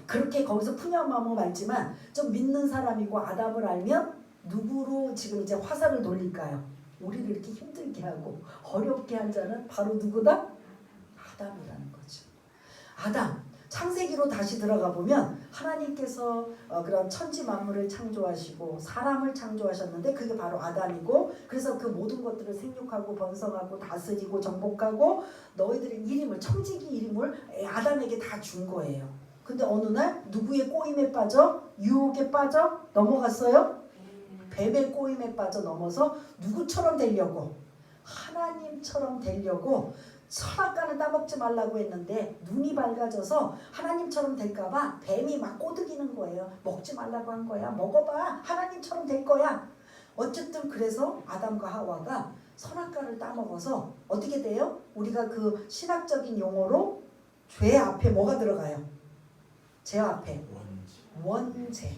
그렇게 거기서 푸념하며 말지만 좀 믿는 사람이고 아담을 알면 누구로 지금 이제 화살을 돌릴까요? 우리를 이렇게 힘들게 하고 어렵게 한 자는 바로 누구다? 아담이라는 거죠. 아담. 창세기로 다시 들어가 보면 하나님께서 그런 천지 만물을 창조하시고 사람을 창조하셨는데 그게 바로 아담이고, 그래서 그 모든 것들을 생육하고 번성하고 다스리고 정복하고 너희들의 이름을, 청지기 이름을 아담에게 다 준 거예요. 근데 어느 날 누구의 꼬임에 빠져? 유혹에 빠져 넘어갔어요? 뱀의 꼬임에 빠져 넘어서 누구처럼 되려고? 하나님처럼 되려고 선악과는 따먹지 말라고 했는데 눈이 밝아져서 하나님처럼 될까봐 뱀이 막 꼬드기는 거예요. 먹지 말라고 한 거야. 먹어봐. 하나님처럼 될 거야. 어쨌든 그래서 아담과 하와가 선악과를 따먹어서 어떻게 돼요? 우리가 그 신학적인 용어로 죄 앞에 뭐가 들어가요? 죄 앞에 원죄.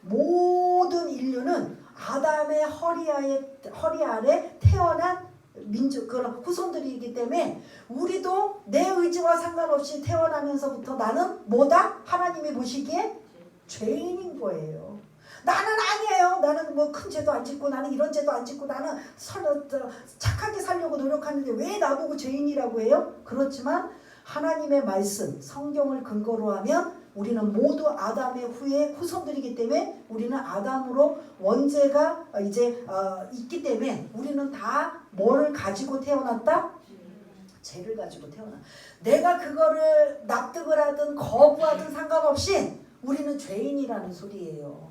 모든 인류는 아담의 허리 아래 태어난 민족, 그런 후손들이기 때문에 우리도 내 의지와 상관없이 태어나면서부터 나는 뭐다? 하나님이 보시기에 죄인인 거예요. 나는 아니에요. 나는 뭐 큰 죄도 안 짓고 나는 이런 죄도 안 짓고 나는 착하게 살려고 노력하는데 왜 나보고 죄인이라고 해요? 그렇지만 하나님의 말씀, 성경을 근거로 하면 우리는 모두 아담의 후에 후손들이기 때문에 우리는 아담으로 원죄가 이제 있기 때문에 우리는 다 뭐를 가지고 태어났다? 죄를 가지고 태어나. 내가 그거를 납득을 하든 거부하든 상관없이 우리는 죄인이라는 소리예요.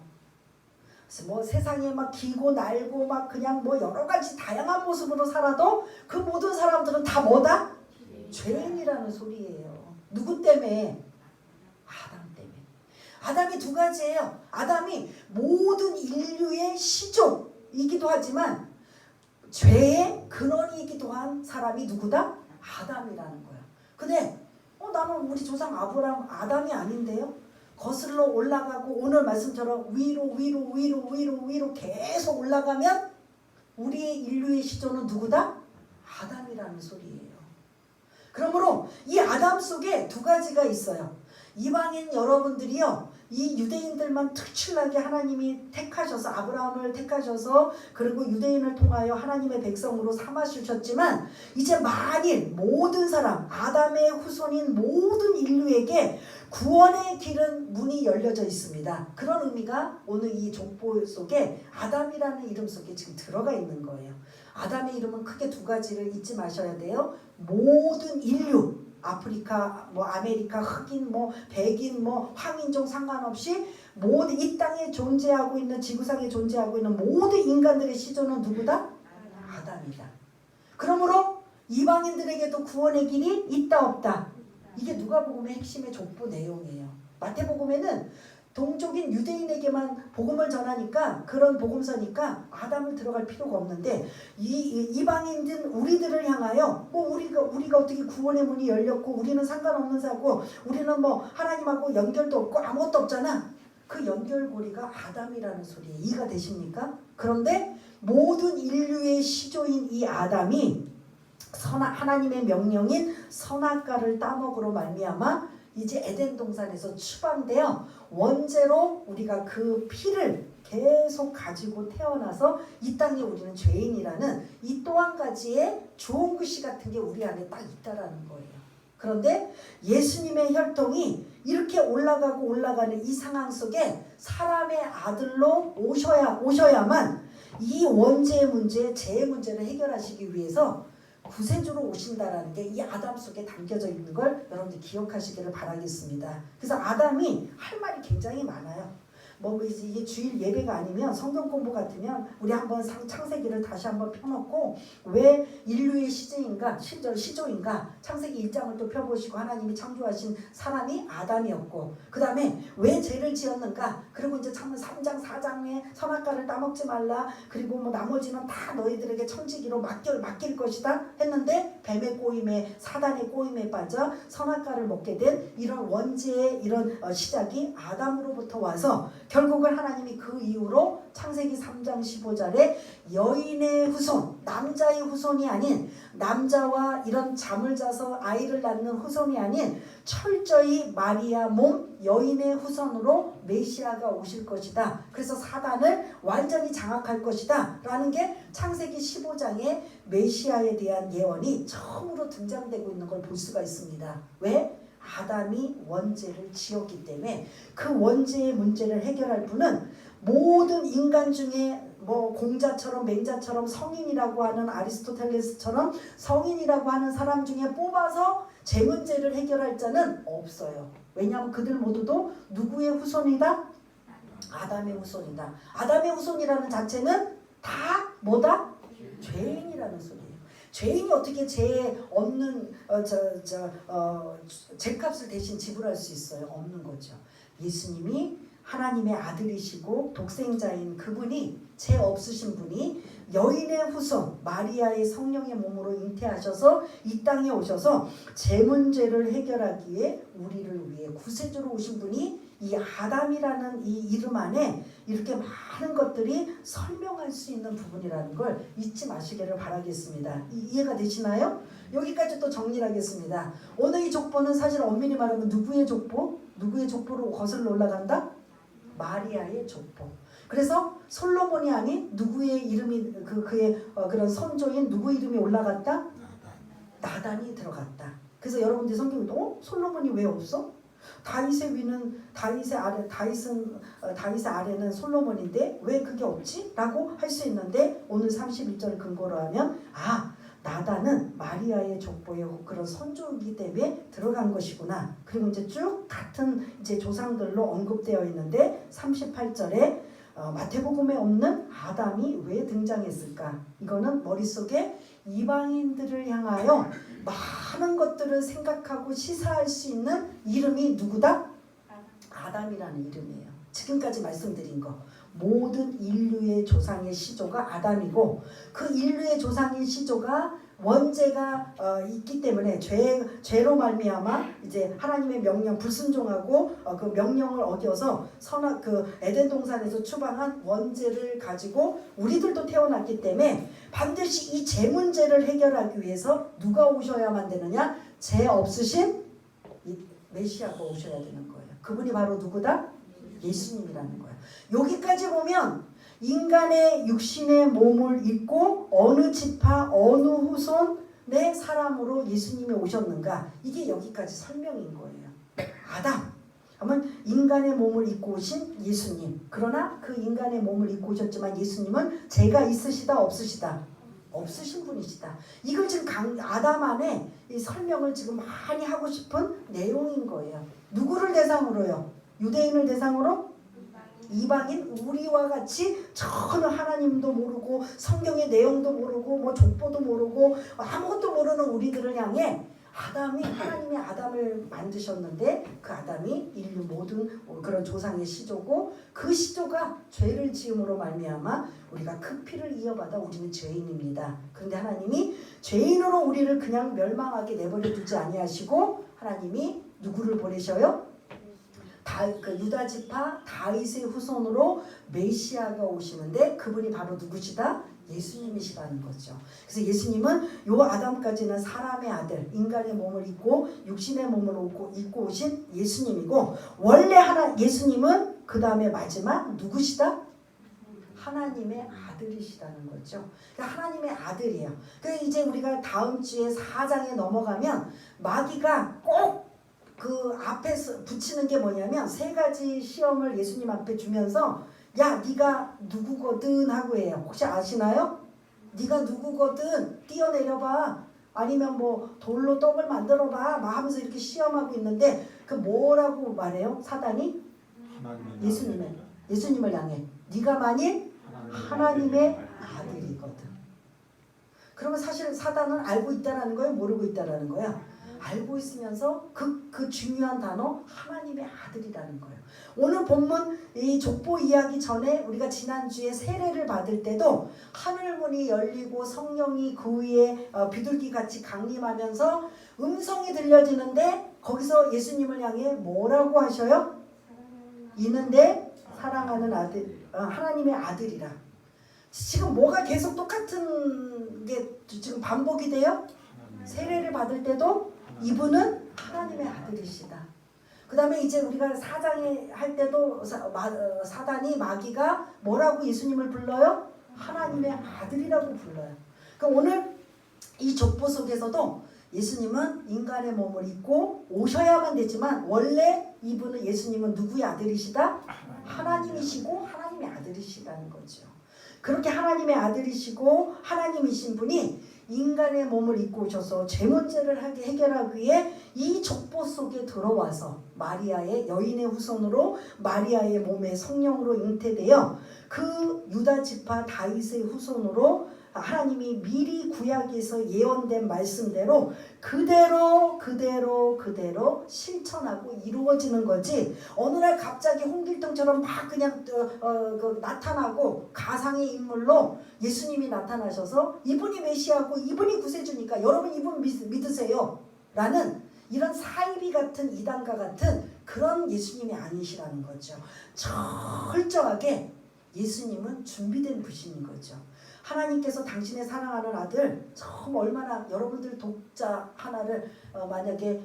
그래서 뭐 세상에 막 기고 날고 막 그냥 뭐 여러 가지 다양한 모습으로 살아도 그 모든 사람들은 다 뭐다? 죄인이라는 소리예요. 누구 때문에? 아담 때문에. 아담이 두 가지예요. 아담이 모든 인류의 시조이기도 하지만 죄의 근원이기도 한 사람이 누구다? 아담이라는 거야. 근데 나는 우리 조상 아브라함 아담이 아닌데요? 거슬러 올라가고 오늘 말씀처럼 위로 계속 올라가면 우리의 인류의 시조는 누구다? 아담이라는 소리예요. 그러므로 이 아담 속에 두 가지가 있어요. 이방인 여러분들이요, 이 유대인들만 특출나게 하나님이 택하셔서 아브라함을 택하셔서 그리고 유대인을 통하여 하나님의 백성으로 삼아주셨지만 이제 만일 모든 사람, 아담의 후손인 모든 인류에게 구원의 길은 문이 열려져 있습니다. 그런 의미가 오늘 이 족보 속에 아담이라는 이름 속에 지금 들어가 있는 거예요. 아담의 이름은 크게 두 가지를 잊지 마셔야 돼요. 모든 인류, 아프리카, 뭐 아메리카, 흑인, 뭐 백인, 뭐 황인종 상관없이 모든 이 땅에 존재하고 있는, 지구상에 존재하고 있는 모든 인간들의 시조는 누구다? 아담이다. 그러므로 이방인들에게도 구원의 길이 있다 없다? 이게 누가복음의 핵심의 족보 내용이에요. 마태복음에는 동족인 유대인에게만 복음을 전하니까, 그런 복음서니까 아담을 들어갈 필요가 없는데 이방인들 우리들을 향하여 뭐 우리가 어떻게 구원의 문이 열렸고 우리는 상관없는 자고 우리는 뭐 하나님하고 연결도 없고 아무것도 없잖아. 그 연결고리가 아담이라는 소리예요. 이해가 되십니까? 그런데 모든 인류의 시조인 이 아담이 하나님의 명령인 선악과를 따먹으로 말미암아 이제 에덴 동산에서 추방되어 원죄로 우리가 그 피를 계속 가지고 태어나서 이 땅에 우리는 죄인이라는 이 또 한 가지의 좋은 글씨 같은 게 우리 안에 딱 있다라는 거예요. 그런데 예수님의 혈통이 이렇게 올라가고 올라가는 이 상황 속에 사람의 아들로 오셔야만 이 원죄의 문제, 죄의 문제를 해결하시기 위해서 구세주로 오신다라는 게 이 아담 속에 담겨져 있는 걸 여러분들 기억하시기를 바라겠습니다. 그래서 아담이 할 말이 굉장히 많아요. 뭐 이게 주일 예배가 아니면 성경 공부 같으면 우리 한번 창세기를 다시 한번 펴놓고 왜 인류의 시조인가 창세기 1장을 또 펴보시고 하나님이 창조하신 사람이 아담이었고 그 다음에 왜 죄를 지었는가, 그리고 이제 3장 4장에 선악과를 따먹지 말라, 그리고 뭐 나머지는 다 너희들에게 청지기로 맡길 것이다 했는데 뱀의 꼬임에, 사단의 꼬임에 빠져 선악과를 먹게 된 이런 원죄의 이런 시작이 아담으로부터 와서 결국은 하나님이 그 이후로 창세기 3장 15절에 여인의 후손, 남자의 후손이 아닌, 남자와 이런 잠을 자서 아이를 낳는 후손이 아닌 철저히 마리아 몸 여인의 후손으로 메시아가 오실 것이다. 그래서 사단을 완전히 장악할 것이다 라는 게 창세기 15장에 메시아에 대한 예언이 처음으로 등장되고 있는 걸 볼 수가 있습니다. 왜? 아담이 원죄를 지었기 때문에 그 원죄의 문제를 해결할 분은 모든 인간 중에 뭐 공자처럼 맹자처럼 성인이라고 하는 아리스토텔레스처럼 성인이라고 하는 사람 중에 뽑아서 제 문제를 해결할 자는 없어요. 왜냐하면 그들 모두도 누구의 후손이다? 아담의 후손이다. 아담의 후손이라는 자체는 다 뭐다? 죄인이라는 소리예요. 죄인이 어떻게 죄 없는 죄값을 대신 지불할 수 있어요? 없는 거죠. 예수님이 하나님의 아들이시고 독생자인 그분이 죄 없으신 분이 여인의 후손 마리아의 성령의 몸으로 잉태하셔서 이 땅에 오셔서 죄 문제를 해결하기 위해 우리를 위해 구세주로 오신 분이 이 아담이라는 이 이름 안에 이렇게 많은 것들이 설명할 수 있는 부분이라는 걸 잊지 마시기를 바라겠습니다. 이해가 되시나요? 여기까지 또 정리를 하겠습니다. 오늘 이 족보는 사실 엄밀히 말하면 누구의 족보? 누구의 족보로 거슬러 올라간다? 마리아의 족보. 그래서 솔로몬이 아닌 누구의 이름이 그의 그런 선조인 누구 이름이 올라갔다? 나단이 들어갔다. 그래서 여러분들 성경에 솔로몬이 왜 없어? 다윗의 위는 다윗의 아래는 솔로몬인데 왜 그게 없지? 라고 할 수 있는데 오늘 31절을 근거로 하면 나단은 마리아의 족보의 그런 선조이기 때문에 들어간 것이구나. 그리고 이제 쭉 같은 이제 조상들로 언급되어 있는데 38절에 마태복음에 없는 아담이 왜 등장했을까? 이거는 머릿속에 이방인들을 향하여 많은 것들을 생각하고 시사할 수 있는 이름이 누구다? 아담이라는 이름이에요. 지금까지 말씀드린 거. 모든 인류의 조상의 시조가 아담이고 그 인류의 조상의 시조가 원죄가 있기 때문에 죄로 말미암아 이제 하나님의 명령 불순종하고 그 명령을 어겨서 그 에덴 동산에서 추방한 원죄를 가지고 우리들도 태어났기 때문에 반드시 이 죄 문제를 해결하기 위해서 누가 오셔야만 되느냐? 죄 없으신 이 메시아가 오셔야 되는 거예요. 그분이 바로 누구다? 예수님이라는 거예요. 여기까지 보면 인간의 육신의 몸을 입고 어느 지파 어느 후손의 사람으로 예수님이 오셨는가, 이게 여기까지 설명인 거예요. 아담 하면 인간의 몸을 입고 오신 예수님. 그러나 그 인간의 몸을 입고 오셨지만 예수님은 죄가 있으시다 없으시다? 없으신 분이시다. 이걸 지금 아담 안에 이 설명을 지금 많이 하고 싶은 내용인 거예요. 누구를 대상으로요? 유대인을 대상으로? 이방인 우리와 같이 전혀 하나님도 모르고 성경의 내용도 모르고 뭐 족보도 모르고 아무것도 모르는 우리들을 향해 하나님이 아담을 만드셨는데 그 아담이 인류 모든 그런 조상의 시조고 그 시조가 죄를 지음으로 말미암아 우리가 그 피를 이어받아 우리는 죄인입니다. 그런데 하나님이 죄인으로 우리를 그냥 멸망하게 내버려 두지 아니하시고 하나님이 누구를 보내셔요? 그 유다 지파 다윗의 후손으로 메시아가 오시는데 그분이 바로 누구시다? 예수님이시라는 거죠. 그래서 예수님은 요 아담까지는 사람의 아들, 인간의 몸을 입고 육신의 몸을 입고 오신 예수님이고, 원래 예수님은 그 다음에 마지막 누구시다? 하나님의 아들이시라는 거죠. 그러니까 하나님의 아들이에요. 그래서 이제 우리가 다음 주에 4장에 넘어가면 마귀가 꼭 그 앞에 붙이는 게 뭐냐면 3가지 시험을 예수님 앞에 주면서 야 네가 누구거든 하고 해요. 혹시 아시나요? 네가 누구거든 뛰어내려봐, 아니면 뭐 돌로 떡을 만들어봐 막 하면서 이렇게 시험하고 있는데 그 뭐라고 말해요? 사단이? 예수님을 향해 네가 만일 하나님의 아들이거든. 그러면 사실 사단은 알고 있다라는 거예요? 모르고 있다라는 거야? 알고 있으면서 그 중요한 단어 하나님의 아들이라는 거예요. 오늘 본문 이 족보 이야기 전에 우리가 지난주에 세례를 받을 때도 하늘문이 열리고 성령이 그 위에 비둘기같이 강림하면서 음성이 들려지는데 거기서 예수님을 향해 뭐라고 하셔요? 이는 내 사랑하는 아들, 하나님의 아들이라. 지금 뭐가 계속 똑같은 게 지금 반복이 돼요? 세례를 받을 때도 이분은 하나님의 아들이시다. 그 다음에 이제 우리가 4장에 할 때도 사단이 마귀가 뭐라고 예수님을 불러요? 하나님의 아들이라고 불러요. 그러니까 오늘 이 족보 속에서도 예수님은 인간의 몸을 입고 오셔야만 되지만 원래 이분은 예수님은 누구의 아들이시다? 하나님이시고 하나님의 아들이시라는 거죠. 그렇게 하나님의 아들이시고 하나님이신 분이 인간의 몸을 입고 오셔서 죄 문제를 해결하기 위해 이 족보 속에 들어와서 마리아의 여인의 후손으로 마리아의 몸에 성령으로 잉태되어 그 유다 지파 다윗의 후손으로 하나님이 미리 구약에서 예언된 말씀대로 그대로 실천하고 이루어지는 거지. 어느 날 갑자기 홍길동처럼 막 그냥 나타나고 가상의 인물로 예수님이 나타나셔서 이분이 메시아고 이분이 구세주니까 여러분 이분 믿으세요 라는 이런 사이비 같은 이단과 같은 그런 예수님이 아니시라는 거죠. 철저하게 예수님은 준비된 분인 거죠. 하나님께서 당신의 사랑하는 아들 참 얼마나 여러분들 독자 하나를 만약에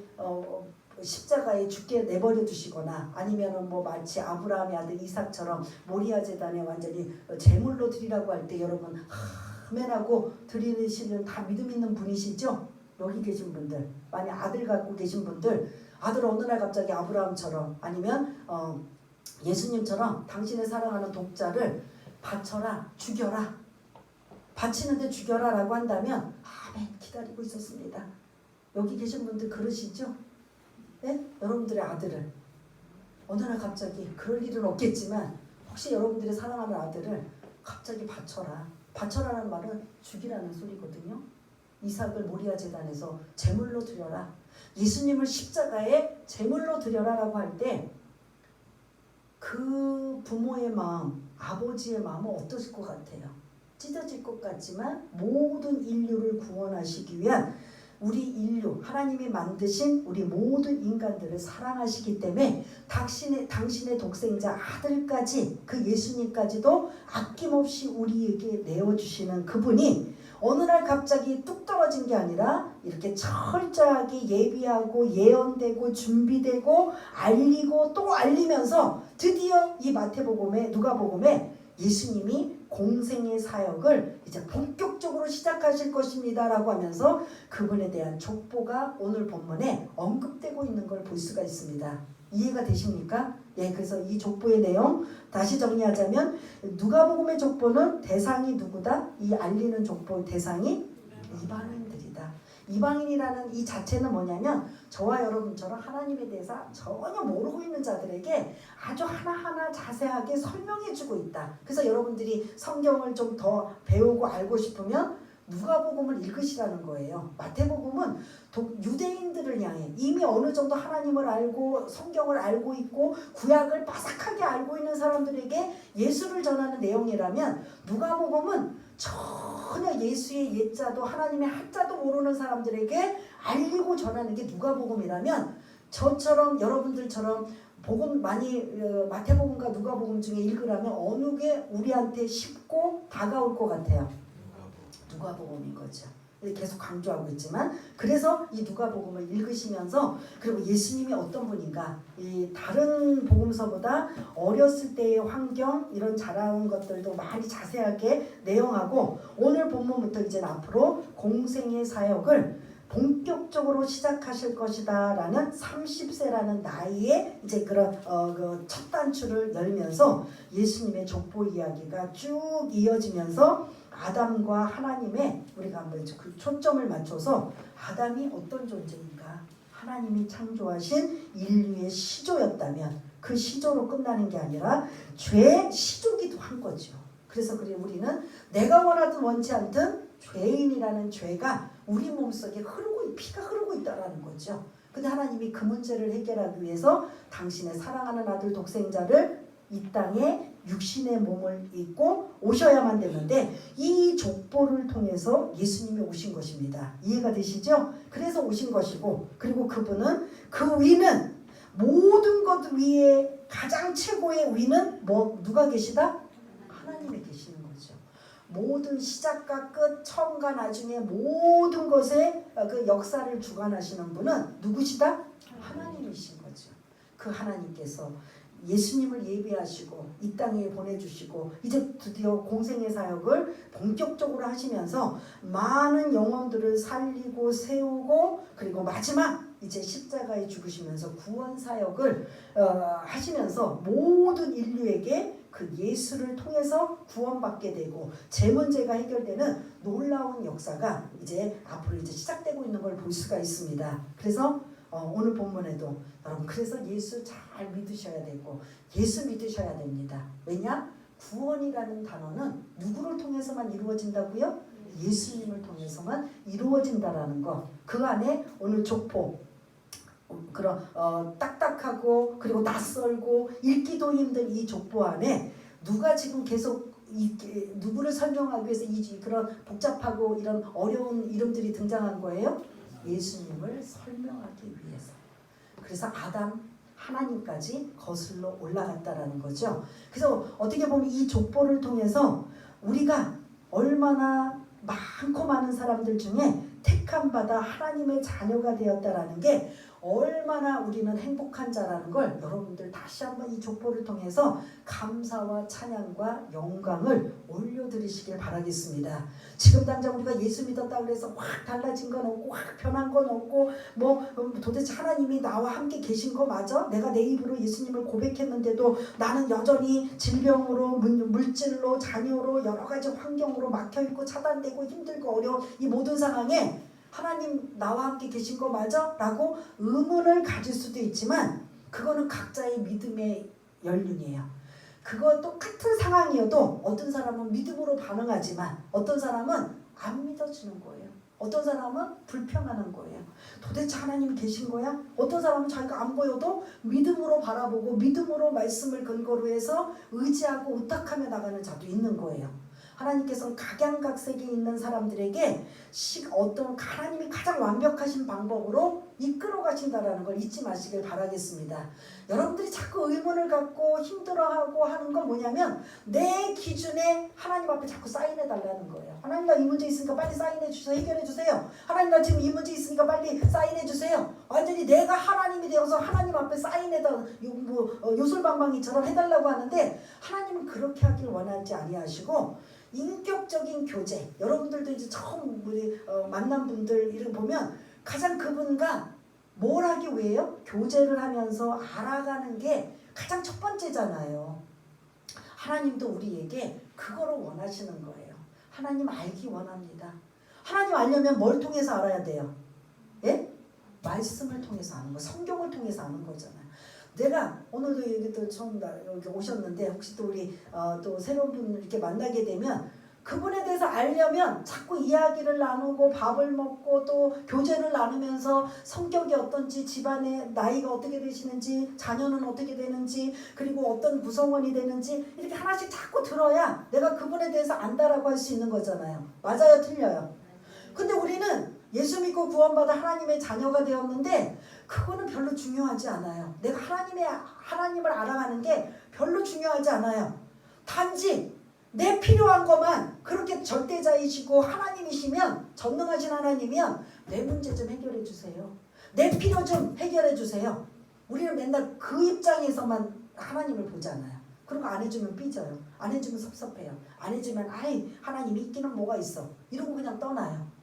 십자가에 죽게 내버려 두시거나 아니면은 뭐 마치 아브라함의 아들 이삭처럼 모리아 제단에 완전히 제물로 드리라고 할 때 여러분 아멘하고 드리시는 다 믿음 있는 분이시죠? 여기 계신 분들 만약 아들 갖고 계신 분들 아들 어느 날 갑자기 아브라함처럼 아니면 예수님처럼 당신의 사랑하는 독자를 바쳐라 죽여라 바치는데 죽여라 라고 한다면 아멘 기다리고 있었습니다. 여기 계신 분들 그러시죠? 네? 여러분들의 아들을 어느 날 갑자기 그럴 일은 없겠지만 혹시 여러분들의 사랑하는 아들을 갑자기 바쳐라. 바쳐라는 말은 죽이라는 소리거든요. 이삭을 모리아 제단에서 제물로 드려라. 예수님을 십자가에 제물로 드려라 라고 할 때 그 부모의 마음, 아버지의 마음은 어떠실 것 같아요? 찢어질 것 같지만 모든 인류를 구원하시기 위한 우리 인류, 하나님이 만드신 우리 모든 인간들을 사랑하시기 때문에 당신의 독생자 아들까지 그 예수님까지도 아낌없이 우리에게 내어주시는 그분이 어느 날 갑자기 뚝 떨어진 게 아니라 이렇게 철저하게 예비하고 예언되고 준비되고 알리고 또 알리면서 드디어 이 마태복음에 누가복음에 예수님이 공생의 사역을 이제 본격적으로 시작하실 것입니다 라고 하면서 그분에 대한 족보가 오늘 본문에 언급되고 있는 걸 볼 수가 있습니다. 이해가 되십니까? 예, 그래서 이 족보의 내용 다시 정리하자면 누가복음의 족보는 대상이 누구다? 이 알리는 족보 대상이 이방인들이다. 이방인이라는 이 자체는 뭐냐면 저와 여러분처럼 하나님에 대해서 전혀 모르고 있는 자들에게 아주 하나하나 자세하게 설명해주고 있다. 그래서 여러분들이 성경을 좀 더 배우고 알고 싶으면 누가복음을 읽으시라는 거예요. 마태복음은 유대인들을 향해 이미 어느 정도 하나님을 알고 성경을 알고 있고 구약을 바삭하게 알고 있는 사람들에게 예수를 전하는 내용이라면 누가복음은 전혀 예수의 예자도 하나님의 한자도 모르는 사람들에게 알리고 전하는 게 누가복음이라면 저처럼 여러분들처럼 복음 많이 마태복음과 누가복음 중에 읽으라면 어느 게 우리한테 쉽고 다가올 것 같아요? 누가복음인 거죠. 계속 강조하고 있지만 그래서 이 누가복음을 읽으시면서 그리고 예수님이 어떤 분인가 이 다른 복음서보다 어렸을 때의 환경 이런 자라온 것들도 많이 자세하게 내용하고 오늘 본문부터 이제 앞으로 공생의 사역을 본격적으로 시작하실 것이다 라는 30세라는 나이에 이제 그런 그 첫 단추를 열면서 예수님의 족보 이야기가 쭉 이어지면서 아담과 하나님의 우리가 한번 그 초점을 맞춰서 아담이 어떤 존재인가 하나님이 창조하신 인류의 시조였다면 그 시조로 끝나는 게 아니라 죄의 시조기도 한 거죠. 그래서 우리는 내가 원하든 원치 않든 죄인이라는 죄가 우리 몸속에 피가 흐르고 있다는 거죠. 근데 하나님이 그 문제를 해결하기 위해서 당신의 사랑하는 아들 독생자를 이 땅에 육신의 몸을 입고 오셔야만 되는데 이 족보를 통해서 예수님이 오신 것입니다. 이해가 되시죠? 그래서 오신 것이고 그리고 그분은 그 위는 모든 것 위에 가장 최고의 위는 누가 계시다? 하나님이 계시는 거죠. 모든 시작과 끝, 처음과 나중에 모든 것의 그 역사를 주관하시는 분은 누구시다? 하나님이신 거죠. 그 하나님께서 예수님을 예비하시고 이 땅에 보내주시고 이제 드디어 공생의 사역을 본격적으로 하시면서 많은 영혼들을 살리고 세우고 그리고 마지막 이제 십자가에 죽으시면서 구원 사역을 하시면서 모든 인류에게 그 예수를 통해서 구원받게 되고 제 문제가 해결되는 놀라운 역사가 이제 앞으로 이제 시작되고 있는 걸 볼 수가 있습니다. 그래서 오늘 본문에도 여러분 그래서 예수 잘 믿으셔야 되고 예수 믿으셔야 됩니다. 왜냐? 구원이라는 단어는 누구를 통해서만 이루어진다고요? 예수님을 통해서만 이루어진다라는 것. 그 안에 오늘 족보 그런 딱딱하고 그리고 낯설고 읽기도 힘든 이 족보 안에 누가 지금 계속 누구를 설명하기 위해서 그런 복잡하고 이런 어려운 이름들이 등장한 거예요? 예수님을 설명하기 위해서. 그래서 아담 하나님까지 거슬러 올라갔다라는 거죠. 그래서 어떻게 보면 이 족보를 통해서 우리가 얼마나 많고 많은 사람들 중에 택함 받아 하나님의 자녀가 되었다라는 게 얼마나 우리는 행복한 자라는 걸 여러분들 다시 한번 이 족보를 통해서 감사와 찬양과 영광을 올려드리시길 바라겠습니다. 지금 당장 우리가 예수 믿었다고 해서 확 달라진 건 없고 확 변한 건 없고 도대체 하나님이 나와 함께 계신 거 맞아? 내가 내 입으로 예수님을 고백했는데도 나는 여전히 질병으로 물질로 자녀로 여러 가지 환경으로 막혀있고 차단되고 힘들고 어려운 이 모든 상황에 하나님 나와 함께 계신 거 맞아? 라고 의문을 가질 수도 있지만 그거는 각자의 믿음의 연륜이에요. 그거 똑같은 상황이어도 어떤 사람은 믿음으로 반응하지만 어떤 사람은 안 믿어지는 거예요. 어떤 사람은 불평하는 거예요. 도대체 하나님이 계신 거야? 어떤 사람은 자기가 안 보여도 믿음으로 바라보고 믿음으로 말씀을 근거로 해서 의지하고 의탁하며 나가는 자도 있는 거예요. 하나님께서는 각양각색에 있는 사람들에게 어떤 하나님이 가장 완벽하신 방법으로 이끌어 가신다라는 걸 잊지 마시길 바라겠습니다. 여러분들이 자꾸 의문을 갖고 힘들어하고 하는 건 뭐냐면 내 기준에 하나님 앞에 자꾸 사인해 달라는 거예요. 하나님 나 이 문제 있으니까 빨리 사인해 주세요. 해결해 주세요. 하나님 나 지금 이 문제 있으니까 빨리 사인해 주세요. 완전히 내가 하나님이 되어서 하나님 앞에 사인해다 요술방망이처럼 해달라고 하는데 하나님은 그렇게 하길 원하지 아니하시고 인격적인 교제. 여러분들도 이제 처음 우리 만난 분들 이런 보면 가장 그분과 뭘 하기 위해요? 교제를 하면서 알아가는 게 가장 첫 번째잖아요. 하나님도 우리에게 그거를 원하시는 거예요. 하나님 알기 원합니다. 하나님 알려면 뭘 통해서 알아야 돼요? 예? 말씀을 통해서 아는 거, 성경을 통해서 아는 거잖아요. 내가 오늘도 여기 또 처음 여기 오셨는데 혹시 또 우리 또 새로운 분 이렇게 만나게 되면 그분에 대해서 알려면 자꾸 이야기를 나누고 밥을 먹고 또 교제를 나누면서 성격이 어떤지 집안의 나이가 어떻게 되시는지 자녀는 어떻게 되는지 그리고 어떤 구성원이 되는지 이렇게 하나씩 자꾸 들어야 내가 그분에 대해서 안다라고 할 수 있는 거잖아요. 맞아요? 틀려요? 근데 우리는 예수 믿고 구원받아 하나님의 자녀가 되었는데 그거는 별로 중요하지 않아요. 내가 하나님을 알아가는 게 별로 중요하지 않아요. 단지 내 필요한 것만 그렇게 절대자이시고 하나님이시면 전능하신 하나님이면 내 문제 좀 해결해 주세요. 내 필요 좀 해결해 주세요. 우리는 맨날 그 입장에서만 하나님을 보잖아요. 그런 거 안 해주면 삐져요. 안 해주면 섭섭해요. 안 해주면 하나님이 있기는 뭐가 있어. 이러고 그냥 떠나요.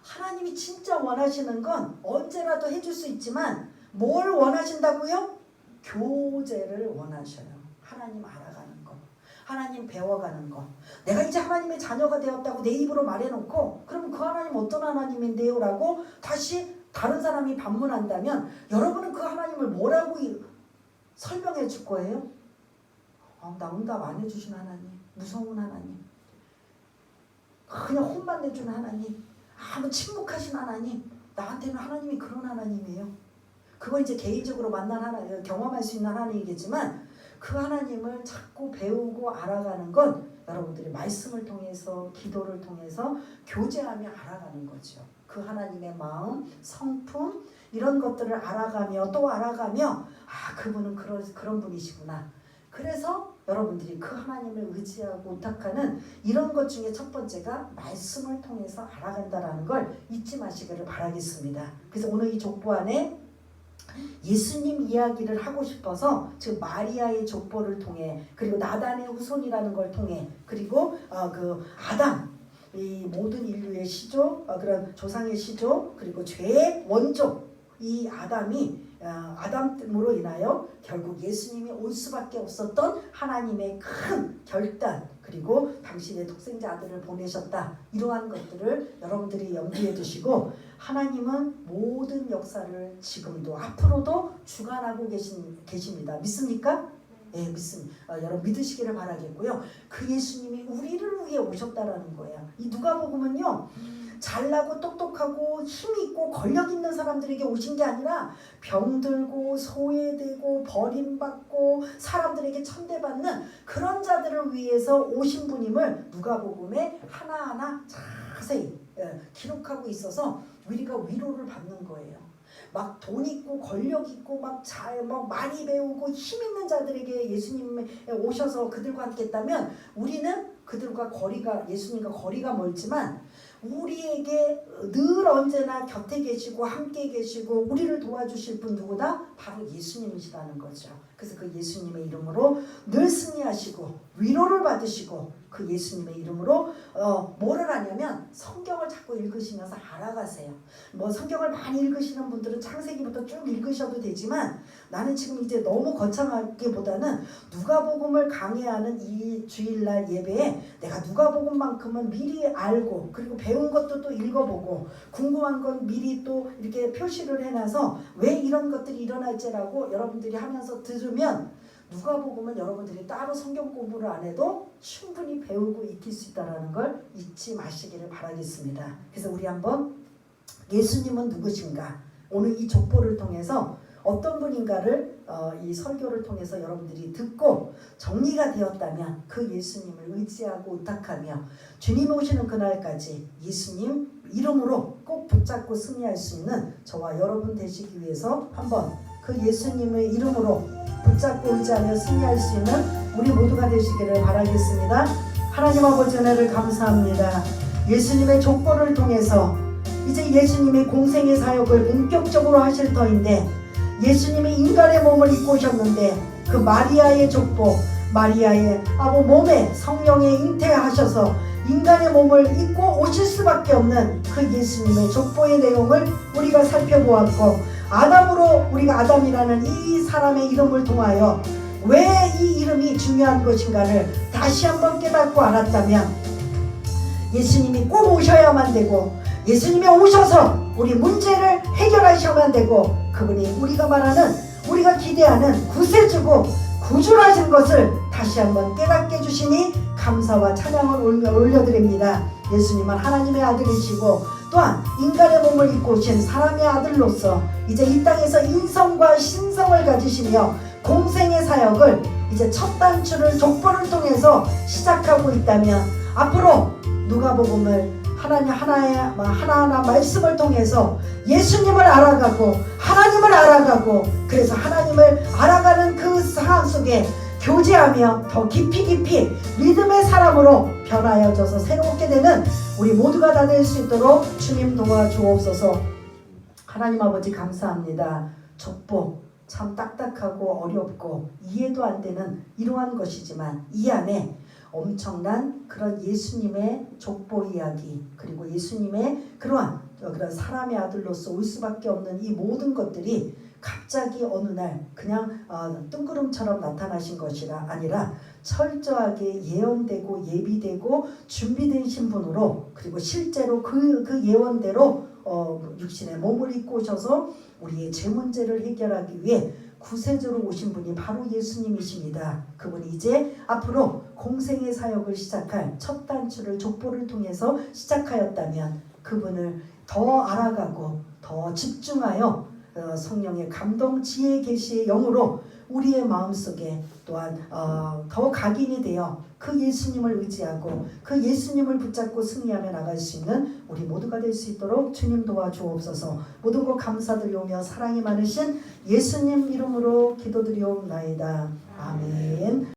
하나님이 진짜 원하시는 건 언제라도 해줄 수 있지만 뭘 원하신다고요? 교제를 원하셔요. 하나님 알아가는 거. 하나님 배워가는 거. 내가 이제 하나님의 자녀가 되었다고 내 입으로 말해놓고 그럼 그 하나님 어떤 하나님인데요? 라고 다시 다른 사람이 반문한다면 여러분은 그 하나님을 뭐라고 설명해 줄 거예요? 나 응답 안 해주신 하나님. 무서운 하나님. 그냥 혼만 내주는 하나님. 침묵하신 하나님. 나한테는 하나님이 그런 하나님이에요. 그거 이제 개인적으로 만난 하나님, 경험할 수 있는 하나님이겠지만 그 하나님을 자꾸 배우고 알아가는 건 여러분들이 말씀을 통해서 기도를 통해서 교제하며 알아가는 거죠. 그 하나님의 마음, 성품 이런 것들을 알아가며 또 알아가며 그분은 그런 분이시구나. 그래서 여러분들이 그 하나님을 의지하고 의탁하는 이런 것 중에 첫 번째가 말씀을 통해서 알아간다라는 걸 잊지 마시기를 바라겠습니다. 그래서 오늘 이 족보 안에 예수님 이야기를 하고 싶어서 즉 마리아의 족보를 통해 그리고 나단의 후손이라는 걸 통해 그리고 그 아담 이 모든 인류의 시조 그런 조상의 시조 그리고 죄의 원조 이 아담이 아담으로 인하여 결국 예수님이 올 수밖에 없었던 하나님의 큰 결단 그리고 당신의 독생자 아들을 보내셨다. 이러한 것들을 여러분들이 염두에 두시고 하나님은 모든 역사를 지금도 앞으로도 주관하고 계십니다. 믿습니까? 예, 믿습니다. 여러분 믿으시기를 바라겠고요. 그 예수님이 우리를 위해 오셨다라는 거예요. 이 누가복음은요. 잘나고 똑똑하고 힘있고 권력 있는 사람들에게 오신 게 아니라 병들고 소외되고 버림받고 사람들에게 천대받는 그런 자들을 위해서 오신 분임을 누가복음에 하나하나 자세히 기록하고 있어서 우리가 위로를 받는 거예요. 막 돈 있고 권력 있고 막 많이 배우고 힘 있는 자들에게 예수님이 오셔서 그들과 함께 했다면 우리는 그들과 예수님과 거리가 멀지만 우리에게 늘 언제나 곁에 계시고 함께 계시고 우리를 도와주실 분 누구다? 바로 예수님이시라는 거죠. 그래서 그 예수님의 이름으로 늘 승리하시고 위로를 받으시고 그 예수님의 이름으로 뭐를 하냐면 성경을 자꾸 읽으시면서 알아가세요. 뭐 성경을 많이 읽으시는 분들은 창세기부터 쭉 읽으셔도 되지만 나는 지금 이제 너무 거창하기보다는 누가복음을 강해하는 이 주일날 예배에 내가 누가복음만큼은 미리 알고 그리고 배운 것도 또 읽어보고 궁금한 건 미리 또 이렇게 표시를 해놔서 왜 이런 것들이 일어날지라고 여러분들이 하면서 들으면 누가복음은 여러분들이 따로 성경 공부를 안 해도 충분히 배우고 익힐 수 있다는 걸 잊지 마시기를 바라겠습니다. 그래서 우리 한번 예수님은 누구신가 오늘 이 족보를 통해서 어떤 분인가를 이 설교를 통해서 여러분들이 듣고 정리가 되었다면 그 예수님을 의지하고 의탁하며 주님 오시는 그날까지 예수님 이름으로 꼭 붙잡고 승리할 수 있는 저와 여러분 되시기 위해서 한번 그 예수님의 이름으로 붙잡고 의지하며 승리할 수 있는 우리 모두가 되시기를 바라겠습니다. 하나님 아버지 은혜를 감사합니다. 예수님의 족보를 통해서 이제 예수님의 공생의 사역을 본격적으로 하실 터인데 예수님이 인간의 몸을 입고 오셨는데 그 마리아의 족보 마리아의 몸에 성령에 잉태하셔서 인간의 몸을 입고 오실 수밖에 없는 그 예수님의 족보의 내용을 우리가 살펴보았고 아담으로 우리가 아담이라는 이 사람의 이름을 통하여 왜 이 이름이 중요한 것인가를 다시 한번 깨닫고 알았다면 예수님이 꼭 오셔야만 되고 예수님이 오셔서 우리 문제를 해결하셔야만 되고 그분이 우리가 말하는 우리가 기대하는 구세주고 구주라신 것을 다시 한번 깨닫게 해주시니 감사와 찬양을 올려드립니다. 예수님은 하나님의 아들이시고 또한 인간의 몸을 입고 오신 사람의 아들로서 이제 이 땅에서 인성과 신성을 가지시며 공생의 사역을 이제 첫 단추를 족보를 통해서 시작하고 있다면 앞으로 누가복음을 하나하나 말씀을 통해서 예수님을 알아가고 하나님을 알아가고 그래서 하나님을 알아가는 그 상황 속에 교제하며 더 깊이 믿음의 사람으로 변하여져서 새롭게 되는 우리 모두가 다 될 수 있도록 주님 도와주옵소서. 하나님 아버지 감사합니다. 족보 참 딱딱하고 어렵고 이해도 안 되는 이러한 것이지만 이 안에 엄청난 그런 예수님의 족보 이야기 그리고 예수님의 그런 사람의 아들로서 올 수밖에 없는 이 모든 것들이 갑자기 어느 날 그냥 뜬구름처럼 나타나신 것이라 아니라 철저하게 예언되고 예비되고 준비된 신분으로 그리고 실제로 그 예언대로 육신의 몸을 입고 오셔서 우리의 죄 문제를 해결하기 위해 구세주로 오신 분이 바로 예수님이십니다. 그분이 이제 앞으로 공생의 사역을 시작할 첫 단추를 족보를 통해서 시작하였다면 그분을 더 알아가고 더 집중하여 성령의 감동 지혜 계시의 영으로 우리의 마음속에 또한 더 각인이 되어 그 예수님을 의지하고 그 예수님을 붙잡고 승리하며 나갈 수 있는 우리 모두가 될 수 있도록 주님 도와주옵소서. 모든 것 감사드리오며 사랑이 많으신 예수님 이름으로 기도드리옵나이다. 아멘.